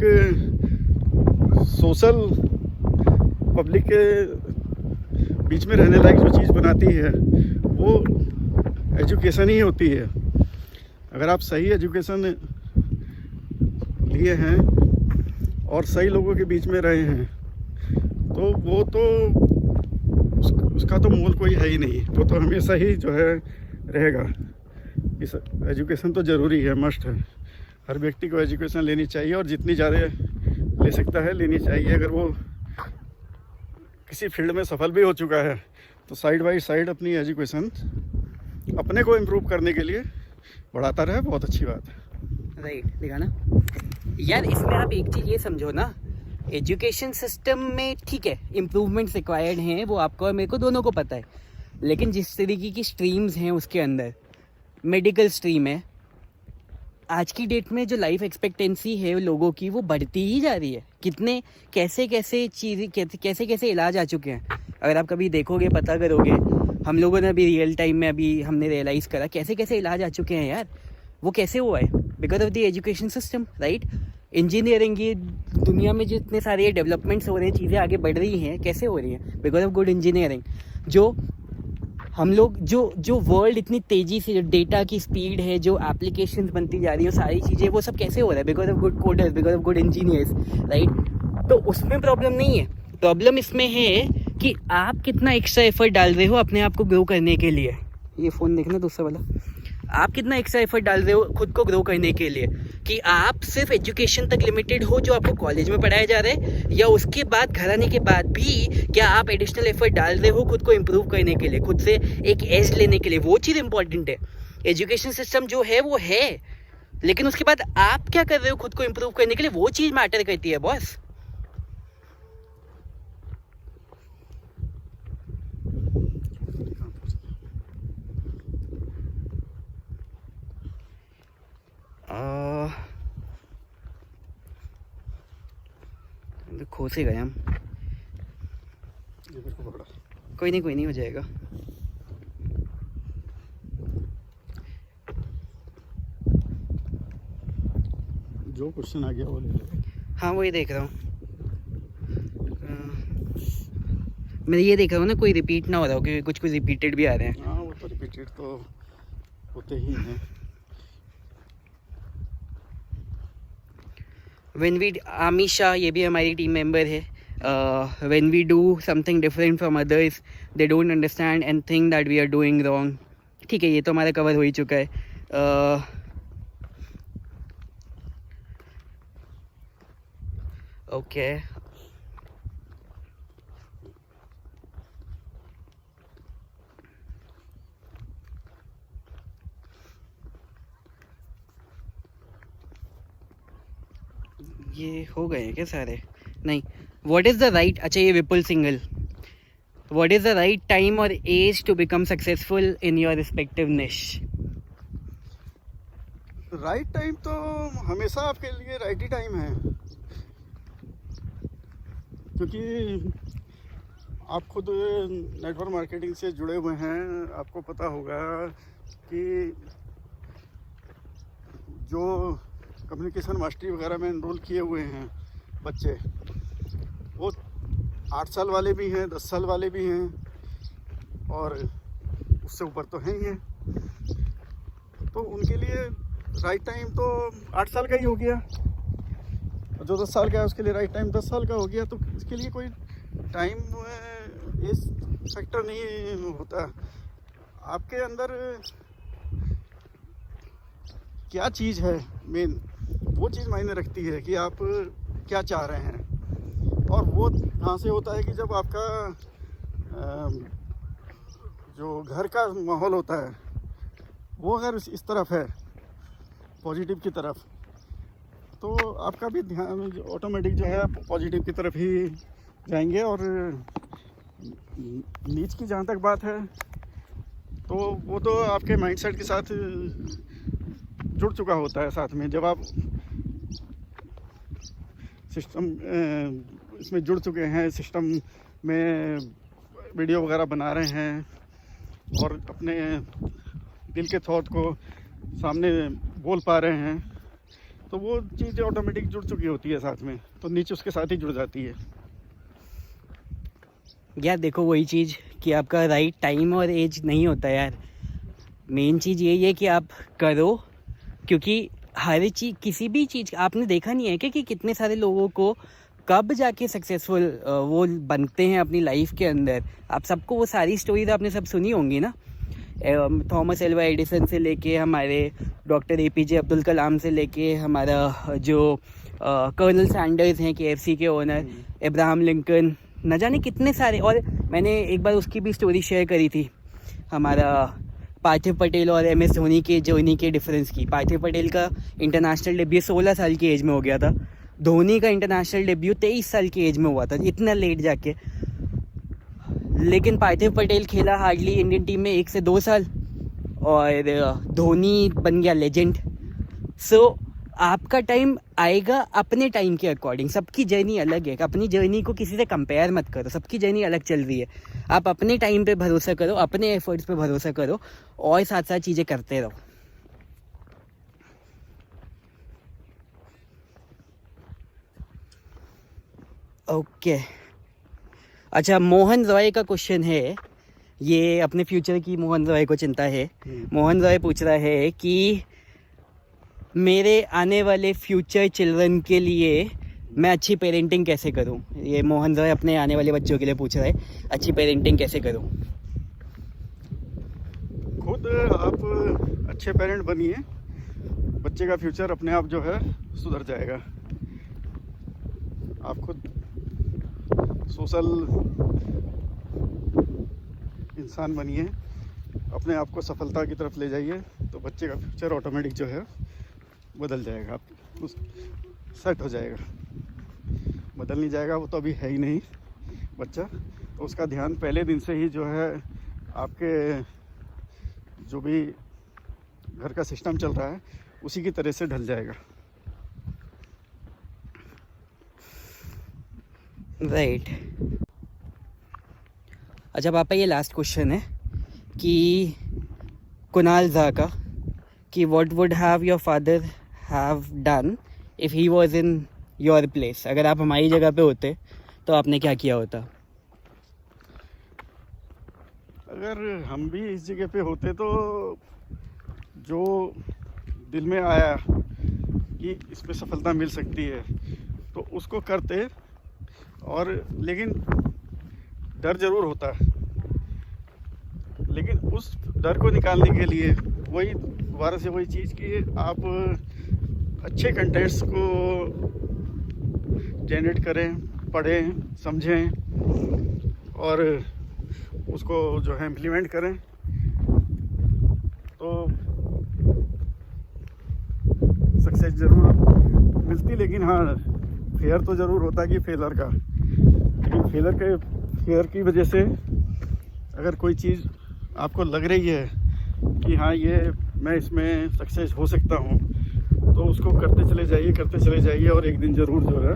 सोशल पब्लिक के बीच में रहने लायक जो चीज़ बनाती है वो एजुकेशन ही होती है। अगर आप सही एजुकेशन लिए हैं और सही लोगों के बीच में रहे हैं तो वो तो उसका तो मोल कोई है ही नहीं, वो तो हमेशा ही जो है रहेगा। इस एजुकेशन तो ज़रूरी है, मस्ट है। हर व्यक्ति को एजुकेशन लेनी चाहिए और जितनी ज़्यादा ले सकता है लेनी चाहिए। अगर वो किसी फील्ड में सफल भी हो चुका है तो साइड बाय साइड अपनी एजुकेशन अपने को इम्प्रूव करने के लिए बढ़ाता रहे, बहुत अच्छी बात है। राइट, देखा ना यार, इसमें आप एक चीज़ ये समझो ना, एजुकेशन सिस्टम में ठीक है इम्प्रूवमेंट्स रिक्वायर्ड हैं, वो आपको और मेरे को दोनों को पता है, लेकिन जिस तरीके की स्ट्रीम्स हैं उसके अंदर मेडिकल स्ट्रीम है, आज की डेट में जो लाइफ एक्सपेक्टेंसी है लोगों की वो बढ़ती ही जा रही है। कितने कैसे कैसे इलाज आ चुके हैं, अगर आप कभी देखोगे पता करोगे, हम लोगों ने अभी रियल टाइम में अभी हमने रियलाइज़ करा कैसे कैसे इलाज आ चुके हैं यार। वो कैसे हुआ है? Because of the education system, right. Engineering की दुनिया में जो इतने सारे डेवलपमेंट्स हो रहे हैं, चीज़ें आगे बढ़ रही हैं, कैसे हो रही हैं? Because of good engineering. जो हम लोग जो वर्ल्ड इतनी तेज़ी से, जो डेटा की स्पीड है, जो एप्लीकेशंस बनती जा रही है, सारी चीज़ें, वो सब कैसे हो रहा है? Because of good coders, because of good engineers, right. तो उसमें प्रॉब्लम नहीं है, प्रॉब्लम इसमें है कि आप कितना एक्स्ट्रा एफर्ट डाल रहे हो अपने आप को ग्रो करने के लिए। ये फ़ोन देखना दूसरा वाला, आप कितना एक्स्ट्रा एफर्ट डाल रहे हो खुद को ग्रो करने के लिए, कि आप सिर्फ एजुकेशन तक लिमिटेड हो जो आपको कॉलेज में पढ़ाया जा रहा है, या उसके बाद घर आने के बाद भी क्या आप एडिशनल एफर्ट डाल रहे हो खुद को इम्प्रूव करने के लिए, खुद से एक एज लेने के लिए। वो चीज़ इंपॉर्टेंट है। एजुकेशन सिस्टम जो है वो है, लेकिन उसके बाद आप क्या कर रहे हो खुद को इम्प्रूव करने के लिए, वो चीज़ मैटर करती है बॉस। खो से गए हम। कोई नहीं हो जाएगा। जो क्वेश्चन आ गया वो ले लो। हाँ वही देख रहा हूँ, मैं ये देख रहा हूँ ना कोई रिपीट ना हो रहा हो, क्योंकि कुछ रिपीटेड भी आ रहे हैं। हाँ वो तो रिपीटेड तो होते ही हैं। When we आमिशा, ये भी हमारी टीम मेंबर है, when we do something different from others they don't understand and think that we are doing wrong। ठीक है, ये तो हमारा कवर हो ही चुका है। ओके, ये हो गए हैं क्या सारे? नहीं। व्हाट इज़ द राइट, अच्छा ये Vipul Singhal, what is the right time और age to become successful in your respective niche? Right time तो हमेशा आपके लिए राइट ही टाइम है, क्योंकि आप खुद नेटवर्क मार्केटिंग से जुड़े हुए हैं, आपको पता होगा कि जो कम्युनिकेशन मास्टरी वगैरह में एनरोल किए हुए हैं बच्चे, वो 8 साल वाले भी हैं, 10 साल वाले भी हैं और उससे ऊपर तो हैं ही हैं। तो उनके लिए राइट टाइम तो 8 साल का ही हो गया, और जो 10 साल का है उसके लिए राइट टाइम 10 साल का हो गया। तो इसके लिए कोई टाइम इस फैक्टर नहीं होता। आपके अंदर क्या चीज़ है मेन, वो चीज़ मायने रखती है कि आप क्या चाह रहे हैं। और वो कहाँ से होता है कि जब आपका जो घर का माहौल होता है वो अगर इस तरफ है, पॉजिटिव की तरफ, तो आपका भी ध्यान ऑटोमेटिक जो है पॉजिटिव की तरफ ही जाएंगे। और नीच की जहाँ तक बात है तो वो तो आपके माइंडसेट के साथ जुड़ चुका होता है साथ में। जब आप सिस्टम इसमें जुड़ चुके हैं, सिस्टम में वीडियो वगैरह बना रहे हैं और अपने दिल के थॉट को सामने बोल पा रहे हैं, तो वो चीज़ ऑटोमेटिक जुड़ चुकी होती है साथ में, तो नीचे उसके साथ ही जुड़ जाती है। यार देखो, वही चीज़ कि आपका राइट टाइम और एज नहीं होता यार। मेन चीज़ यही है कि आप करो, क्योंकि हर चीज़, किसी भी चीज़, आपने देखा नहीं है कि कितने सारे लोगों को कब जाके सक्सेसफुल वो बनते हैं अपनी लाइफ के अंदर। आप सबको वो सारी स्टोरीज आपने सब सुनी होंगी ना, थॉमस एल्वा एडिसन से लेके हमारे डॉक्टर APJ अब्दुल कलाम से लेके हमारा जो कर्नल सैंडर्स हैं KFC के ओनर, अब्राहम लिंकन, न जाने कितने सारे। और मैंने एक बार उसकी भी स्टोरी शेयर करी थी, हमारा पार्थिव पटेल और MS धोनी के जर्नी के डिफरेंस की। पार्थिव पटेल का इंटरनेशनल डेब्यू 16 साल की एज में हो गया था, धोनी का इंटरनेशनल डेब्यू 23 साल की एज में हुआ था, इतना लेट जाके। लेकिन पार्थिव पटेल खेला हार्डली इंडियन टीम में 1 से 2 साल और धोनी बन गया लेजेंड। सो आपका टाइम आएगा अपने टाइम के अकॉर्डिंग। सबकी जर्नी अलग है, अपनी जर्नी को किसी से कंपेयर मत करो, सबकी जर्नी अलग चल रही है। आप अपने टाइम पे भरोसा करो, अपने एफर्ट्स पे भरोसा करो और साथ साथ चीज़ें करते रहो। ओके अच्छा, मोहन रॉय का क्वेश्चन है, ये अपने फ्यूचर की मोहन रॉय को चिंता है। मोहन रॉय पूछ रहा है कि मेरे आने वाले फ्यूचर चिल्ड्रन के लिए मैं अच्छी पेरेंटिंग कैसे करूं। ये मोहन रॉय अपने आने वाले बच्चों के लिए पूछ रहा है, अच्छी पेरेंटिंग कैसे करूं। खुद आप अच्छे पेरेंट बनिए, बच्चे का फ्यूचर अपने आप जो है सुधर जाएगा। आप खुद सोशल इंसान बनिए, अपने आप को सफलता की तरफ ले जाइए, तो बच्चे का फ्यूचर ऑटोमेटिक जो है बदल जाएगा, आप सेट हो जाएगा। बदल नहीं जाएगा, वो तो अभी है ही नहीं बच्चा, तो उसका ध्यान पहले दिन से ही जो है आपके जो भी घर का सिस्टम चल रहा है उसी की तरह से ढल जाएगा। राइट अच्छा पापा, ये लास्ट क्वेश्चन है कि कुणाल झा का, कि what would have your father have done if he was in your place. अगर आप हमारी जगह पे होते तो आपने क्या किया होता। अगर हम भी इस जगह पे होते तो जो दिल में आया कि इसमें सफलता मिल सकती है तो उसको करते, और लेकिन डर ज़रूर होता है, लेकिन उस डर को निकालने के लिए वही दोबारा से वही चीज़ कि आप अच्छे कंटेंट्स को जनरेट करें, पढ़ें, समझें और उसको जो है इम्प्लीमेंट करें, तो सक्सेस ज़रूर मिलती। लेकिन हाँ, फेयर तो ज़रूर होता है कि फेलर का, लेकिन फेयर की वजह से अगर कोई चीज़ आपको लग रही है कि हाँ ये मैं इसमें सक्सेस हो सकता हूँ, तो उसको करते चले जाइए और एक दिन ज़रूर जो है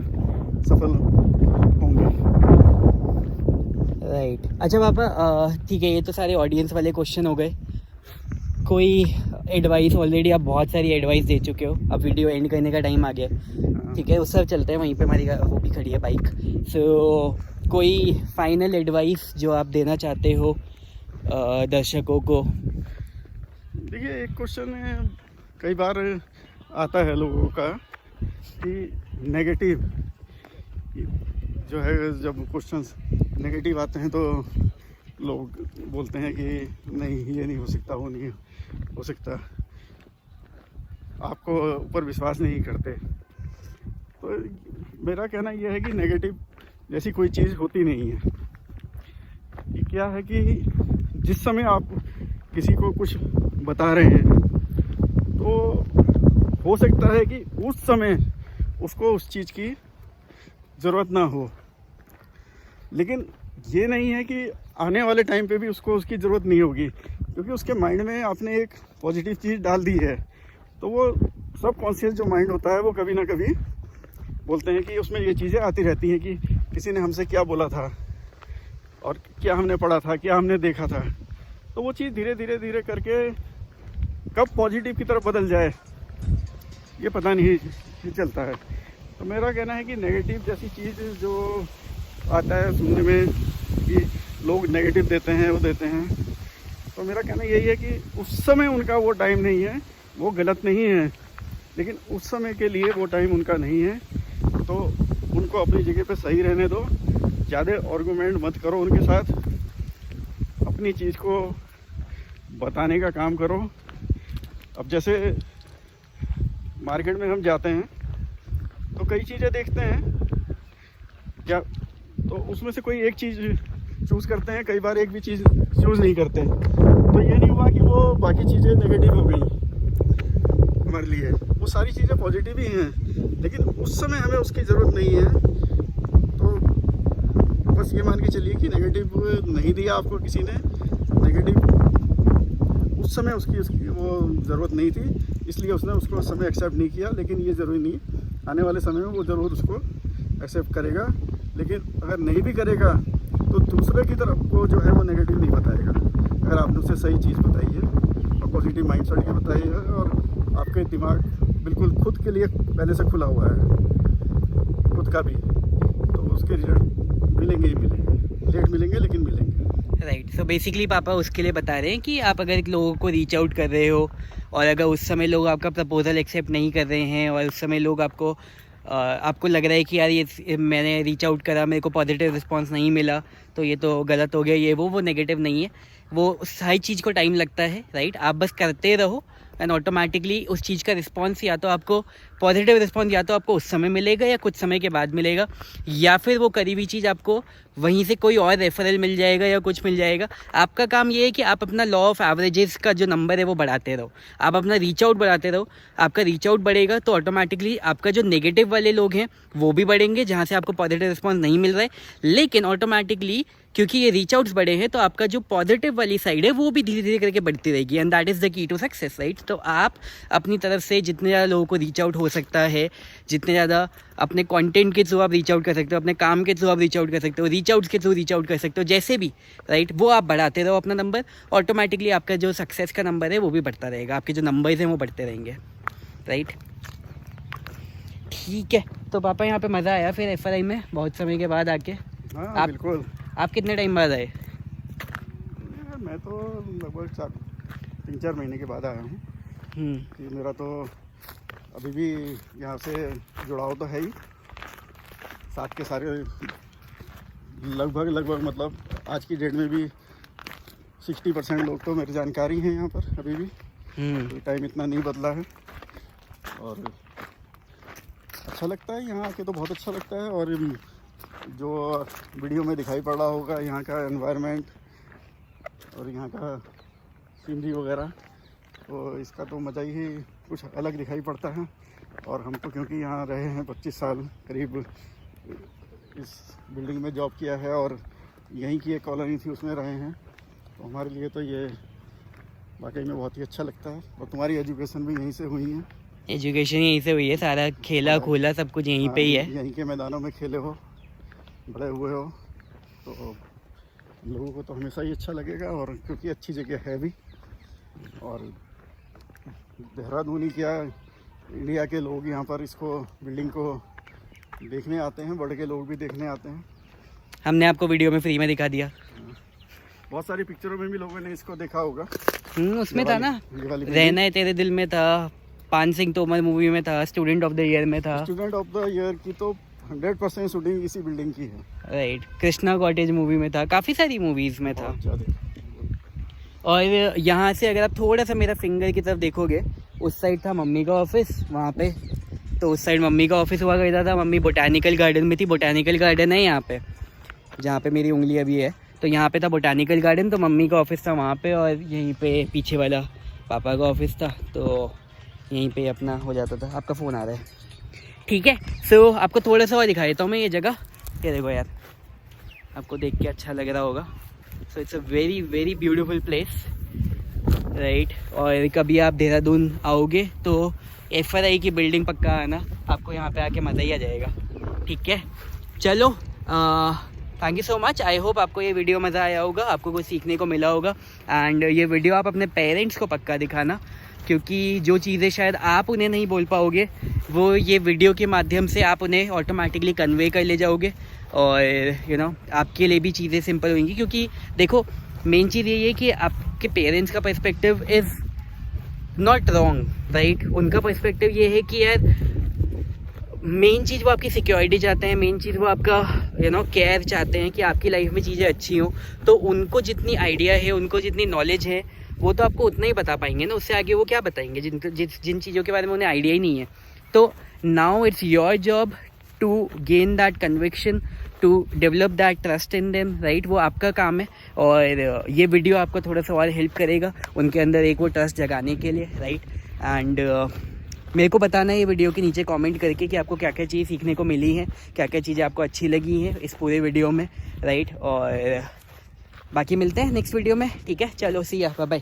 सफल होंगे। राइट। अच्छा पापा, ठीक है, ये तो सारे ऑडियंस वाले क्वेश्चन हो गए। कोई एडवाइस, ऑलरेडी आप बहुत सारी एडवाइस दे चुके हो, अब वीडियो एंड करने का टाइम आ गया, ठीक है, उस सब चलते हैं, वहीं पे हमारी वो भी खड़ी है बाइक। सो कोई फाइनल एडवाइस जो आप देना चाहते हो दर्शकों को? देखिए, एक क्वेश्चन कई बार आता है लोगों का कि नेगेटिव जो है, जब क्वेश्चंस नेगेटिव आते हैं तो लोग बोलते हैं कि नहीं ये नहीं हो सकता, वो नहीं हो सकता, आपको ऊपर विश्वास नहीं करते। तो मेरा कहना यह है कि नेगेटिव जैसी कोई चीज़ होती नहीं है। ये क्या है कि जिस समय आप किसी को कुछ बता रहे हैं तो हो सकता है कि उस समय उसको उस चीज़ की ज़रूरत ना हो, लेकिन ये नहीं है कि आने वाले टाइम पे भी उसको उसकी ज़रूरत नहीं होगी, क्योंकि उसके माइंड में आपने एक पॉजिटिव चीज़ डाल दी है। तो वो सब कॉन्शियस जो माइंड होता है वो कभी ना कभी बोलते हैं कि उसमें ये चीज़ें आती रहती हैं कि किसी ने हमसे क्या बोला था और क्या हमने पढ़ा था, क्या हमने देखा था। तो वो चीज़ धीरे धीरे करके कब पॉजिटिव की तरफ बदल जाए ये पता नहीं चलता है। तो मेरा कहना है कि नेगेटिव जैसी चीज़ जो आता है सुनने में कि लोग नेगेटिव देते हैं, वो देते हैं, तो मेरा कहना यही है कि उस समय उनका वो टाइम नहीं है, वो गलत नहीं है, लेकिन उस समय के लिए वो टाइम उनका नहीं है। तो उनको अपनी जगह पे सही रहने दो, ज़्यादा आर्गूमेंट मत करो उनके साथ, अपनी चीज़ को बताने का काम करो। अब जैसे मार्केट में हम जाते हैं तो कई चीज़ें देखते हैं क्या, तो उसमें से कोई एक चीज़ चूज़ करते हैं, कई बार एक भी चीज़ चूज़ नहीं करते। तो ये नहीं हुआ कि वो बाकी चीज़ें नेगेटिव हो गई हमारे लिए, वो सारी चीज़ें पॉजिटिव ही हैं, लेकिन उस समय हमें उसकी ज़रूरत नहीं है। तो बस ये मान के चलिए कि नेगेटिव नहीं दिया आपको किसी ने, नेगेटिव उस समय उसकी वो ज़रूरत नहीं थी, इसलिए उसने उसको उस समय एक्सेप्ट नहीं किया। लेकिन ये ज़रूरी नहीं, आने वाले समय में वो ज़रूर उसको एक्सेप्ट करेगा। लेकिन अगर नहीं भी करेगा तो दूसरे की तरफ को जो है वो नेगेटिव नहीं बताएगा। अगर आपने उसे सही चीज़ बताई है और पॉजिटिव माइंडसेट की बताई है और आपके दिमाग बिल्कुल खुद के लिए पहले से खुला हुआ है, खुद का भी, तो उसके रिजल्ट मिलेंगे ही मिलेंगे, लेट मिलेंगे लेकिन मिलेंगे। राइट। सो बेसिकली पापा उसके लिए बता रहे हैं कि आप अगर लोगों को रीच आउट कर रहे हो और अगर उस समय लोग आपका प्रपोजल एक्सेप्ट नहीं कर रहे हैं और उस समय लोग आपको लग रहा है कि यार ये मैंने रीच आउट करा, मेरे को पॉजिटिव रिस्पांस नहीं मिला, तो ये तो गलत हो गया, ये वो नेगेटिव नहीं है। वो हर चीज़ को टाइम लगता है, राइट। आप बस करते रहो एंड ऑटोमेटिकली उस चीज़ का रिस्पांस या तो आपको पॉजिटिव रिस्पांस या तो आपको उस समय मिलेगा या कुछ समय के बाद मिलेगा, या फिर वो करी हुई चीज़ आपको वहीं से कोई और रेफरल मिल जाएगा या कुछ मिल जाएगा। आपका काम ये है कि आप अपना लॉ ऑफ एवरेजेस का जो नंबर है वो बढ़ाते रहो, आप अपना रीच आउट बढ़ाते रहो। आपका रीच आउट बढ़ेगा तो ऑटोमेटिकली आपका जो नेगेटिव वाले लोग हैं वो भी बढ़ेंगे, जहाँ से आपको पॉजिटिव रिस्पॉन्स नहीं मिल रहा है, लेकिन ऑटोमेटिकली क्योंकि ये रीच आउट्स बढ़े हैं तो आपका जो पॉजिटिव वाली साइड है वो भी धीरे धीरे करके बढ़ती रहेगी, and that is the key to success, right. तो आप अपनी तरफ से जितने ज़्यादा लोगों को रीच आउट हो सकता है, जितने ज़्यादा अपने कंटेंट के थ्रू आप रीच आउट कर सकते हो, अपने काम के थ्रू आप रीच आउट कर सकते हो, रीच आउट्स के थ्रू रीच आउट कर सकते हो, जैसे भी, राइट, वो आप बढ़ाते रहो अपना नंबर, ऑटोमेटिकली आपका जो सक्सेस का नंबर है वो भी बढ़ता रहेगा, आपके जो नंबर्स हैं वो बढ़ते रहेंगे, राइट। ठीक है, तो पापा यहाँ पे मज़ा आया फिर FRI में बहुत समय के बाद आके। हाँ बिल्कुल। आप कितने टाइम बाद आए? मैं तो लगभग 3-4 महीने के बाद आया हूँ। कि मेरा तो अभी भी यहाँ से जुड़ाव तो है ही, साथ के सारे लगभग मतलब आज की डेट में भी 60% लोग तो मेरी जानकारी हैं यहाँ पर अभी भी। टाइम इतना नहीं बदला है और अच्छा लगता है यहाँ आके, तो बहुत अच्छा लगता है। और जो वीडियो में दिखाई पड़ रहा होगा यहाँ का एनवायरनमेंट और यहाँ का सीनरी वगैरह, तो इसका तो मज़ा ही कुछ अलग दिखाई पड़ता है। और हम तो क्योंकि यहाँ रहे हैं 25 साल करीब, इस बिल्डिंग में जॉब किया है और यहीं की एक कॉलोनी थी उसमें रहे हैं, तो हमारे लिए तो ये वाकई में बहुत ही अच्छा लगता है। और तुम्हारी एजुकेशन भी यहीं से हुई है, एजुकेशन यहीं से हुई है, सारा खेला खोला सब कुछ यहीं पे ही है। यहीं के मैदानों में खेले हो, बड़े हुए हो, तो लोगों को तो हमेशा ही अच्छा लगेगा, और क्योंकि अच्छी जगह है भी। और देहरादून ही क्या, इंडिया के लोग यहाँ पर इसको बिल्डिंग को देखने आते हैं, बड़े के लोग भी देखने आते हैं। हमने आपको वीडियो में फ्री में दिखा दिया। बहुत सारी पिक्चरों में भी लोगों ने इसको देखा होगा। उसमें था ना, ये वाली रहना है तेरे दिल में था, पान सिंह तोमर मूवी में था, स्टूडेंट ऑफ द ईयर में था, स्टूडेंट ऑफ द ईयर की तो 100% शूटिंग इसी बिल्डिंग की है। राइट, कृष्णा कॉटेज मूवी में था, काफ़ी सारी मूवीज़ में था। बहुत ज़्यादा। और यहाँ से अगर आप थोड़ा सा मेरा फिंगर की तरफ देखोगे, उस साइड था मम्मी का ऑफिस, वहाँ पे तो उस साइड मम्मी का ऑफिस हुआ करता था। मम्मी बोटानिकल गार्डन में थी, बोटानिकल गार्डन है यहाँ पे जहाँ पे मेरी उंगली अभी है, तो यहाँ पे था बोटानिकल गार्डन, तो मम्मी का ऑफिस था वहाँ पे, और यहीं पे पीछे वाला पापा का ऑफिस था, तो यहीं पे अपना हो जाता था। आपका फ़ोन आ रहा है, ठीक है। सो आपको थोड़ा सा और दिखा देता हूँ मैं ये जगह। ये देखो यार, आपको देख के अच्छा लग रहा होगा। So it's a very very beautiful place, right. और कभी आप देहरादून आओगे तो FRI की बिल्डिंग पक्का आना, आपको यहाँ पे आके मज़ा ही आ जाएगा, ठीक है। चलो, thank you so much. I hope आपको ये वीडियो मज़ा आया होगा, आपको कुछ सीखने को मिला होगा। एंड ये वीडियो आप अपने पेरेंट्स को पक्का दिखाना, क्योंकि जो चीज़ें शायद आप उन्हें नहीं बोल पाओगे, वो ये वीडियो के माध्यम से आप उन्हें ऑटोमेटिकली कन्वे कर ले जाओगे, और यू नो आपके लिए भी चीज़ें सिंपल होंगी। क्योंकि देखो, मेन चीज़ ये है कि आपके पेरेंट्स का perspective is not wrong, right. उनका पर्सपेक्टिव ये है कि यार मेन चीज़ वो आपकी सिक्योरिटी चाहते हैं, मेन चीज़ वो आपका केयर चाहते हैं कि आपकी लाइफ में चीज़ें अच्छी हों। तो उनको जितनी आइडिया है, उनको जितनी नॉलेज है, वो तो आपको उतना ही बता पाएंगे ना, उससे आगे वो क्या बताएंगे जिन चीज़ों के बारे में उन्हें आइडिया ही नहीं है। तो now it's your job to gain that conviction, to develop that trust in them, right. वो आपका काम है, और ये वीडियो आपको थोड़ा सा और हेल्प करेगा उनके अंदर एक वो ट्रस्ट जगाने के लिए, राइट। एंड मेरे को बताना है ये वीडियो के नीचे कमेंट करके कि आपको क्या क्या चीज़ सीखने को मिली है, क्या क्या चीज़ें आपको अच्छी लगी हैं इस पूरे वीडियो में, राइट। और बाकी मिलते हैं नेक्स्ट वीडियो में, ठीक है। चलो, सी या, बाय बाय।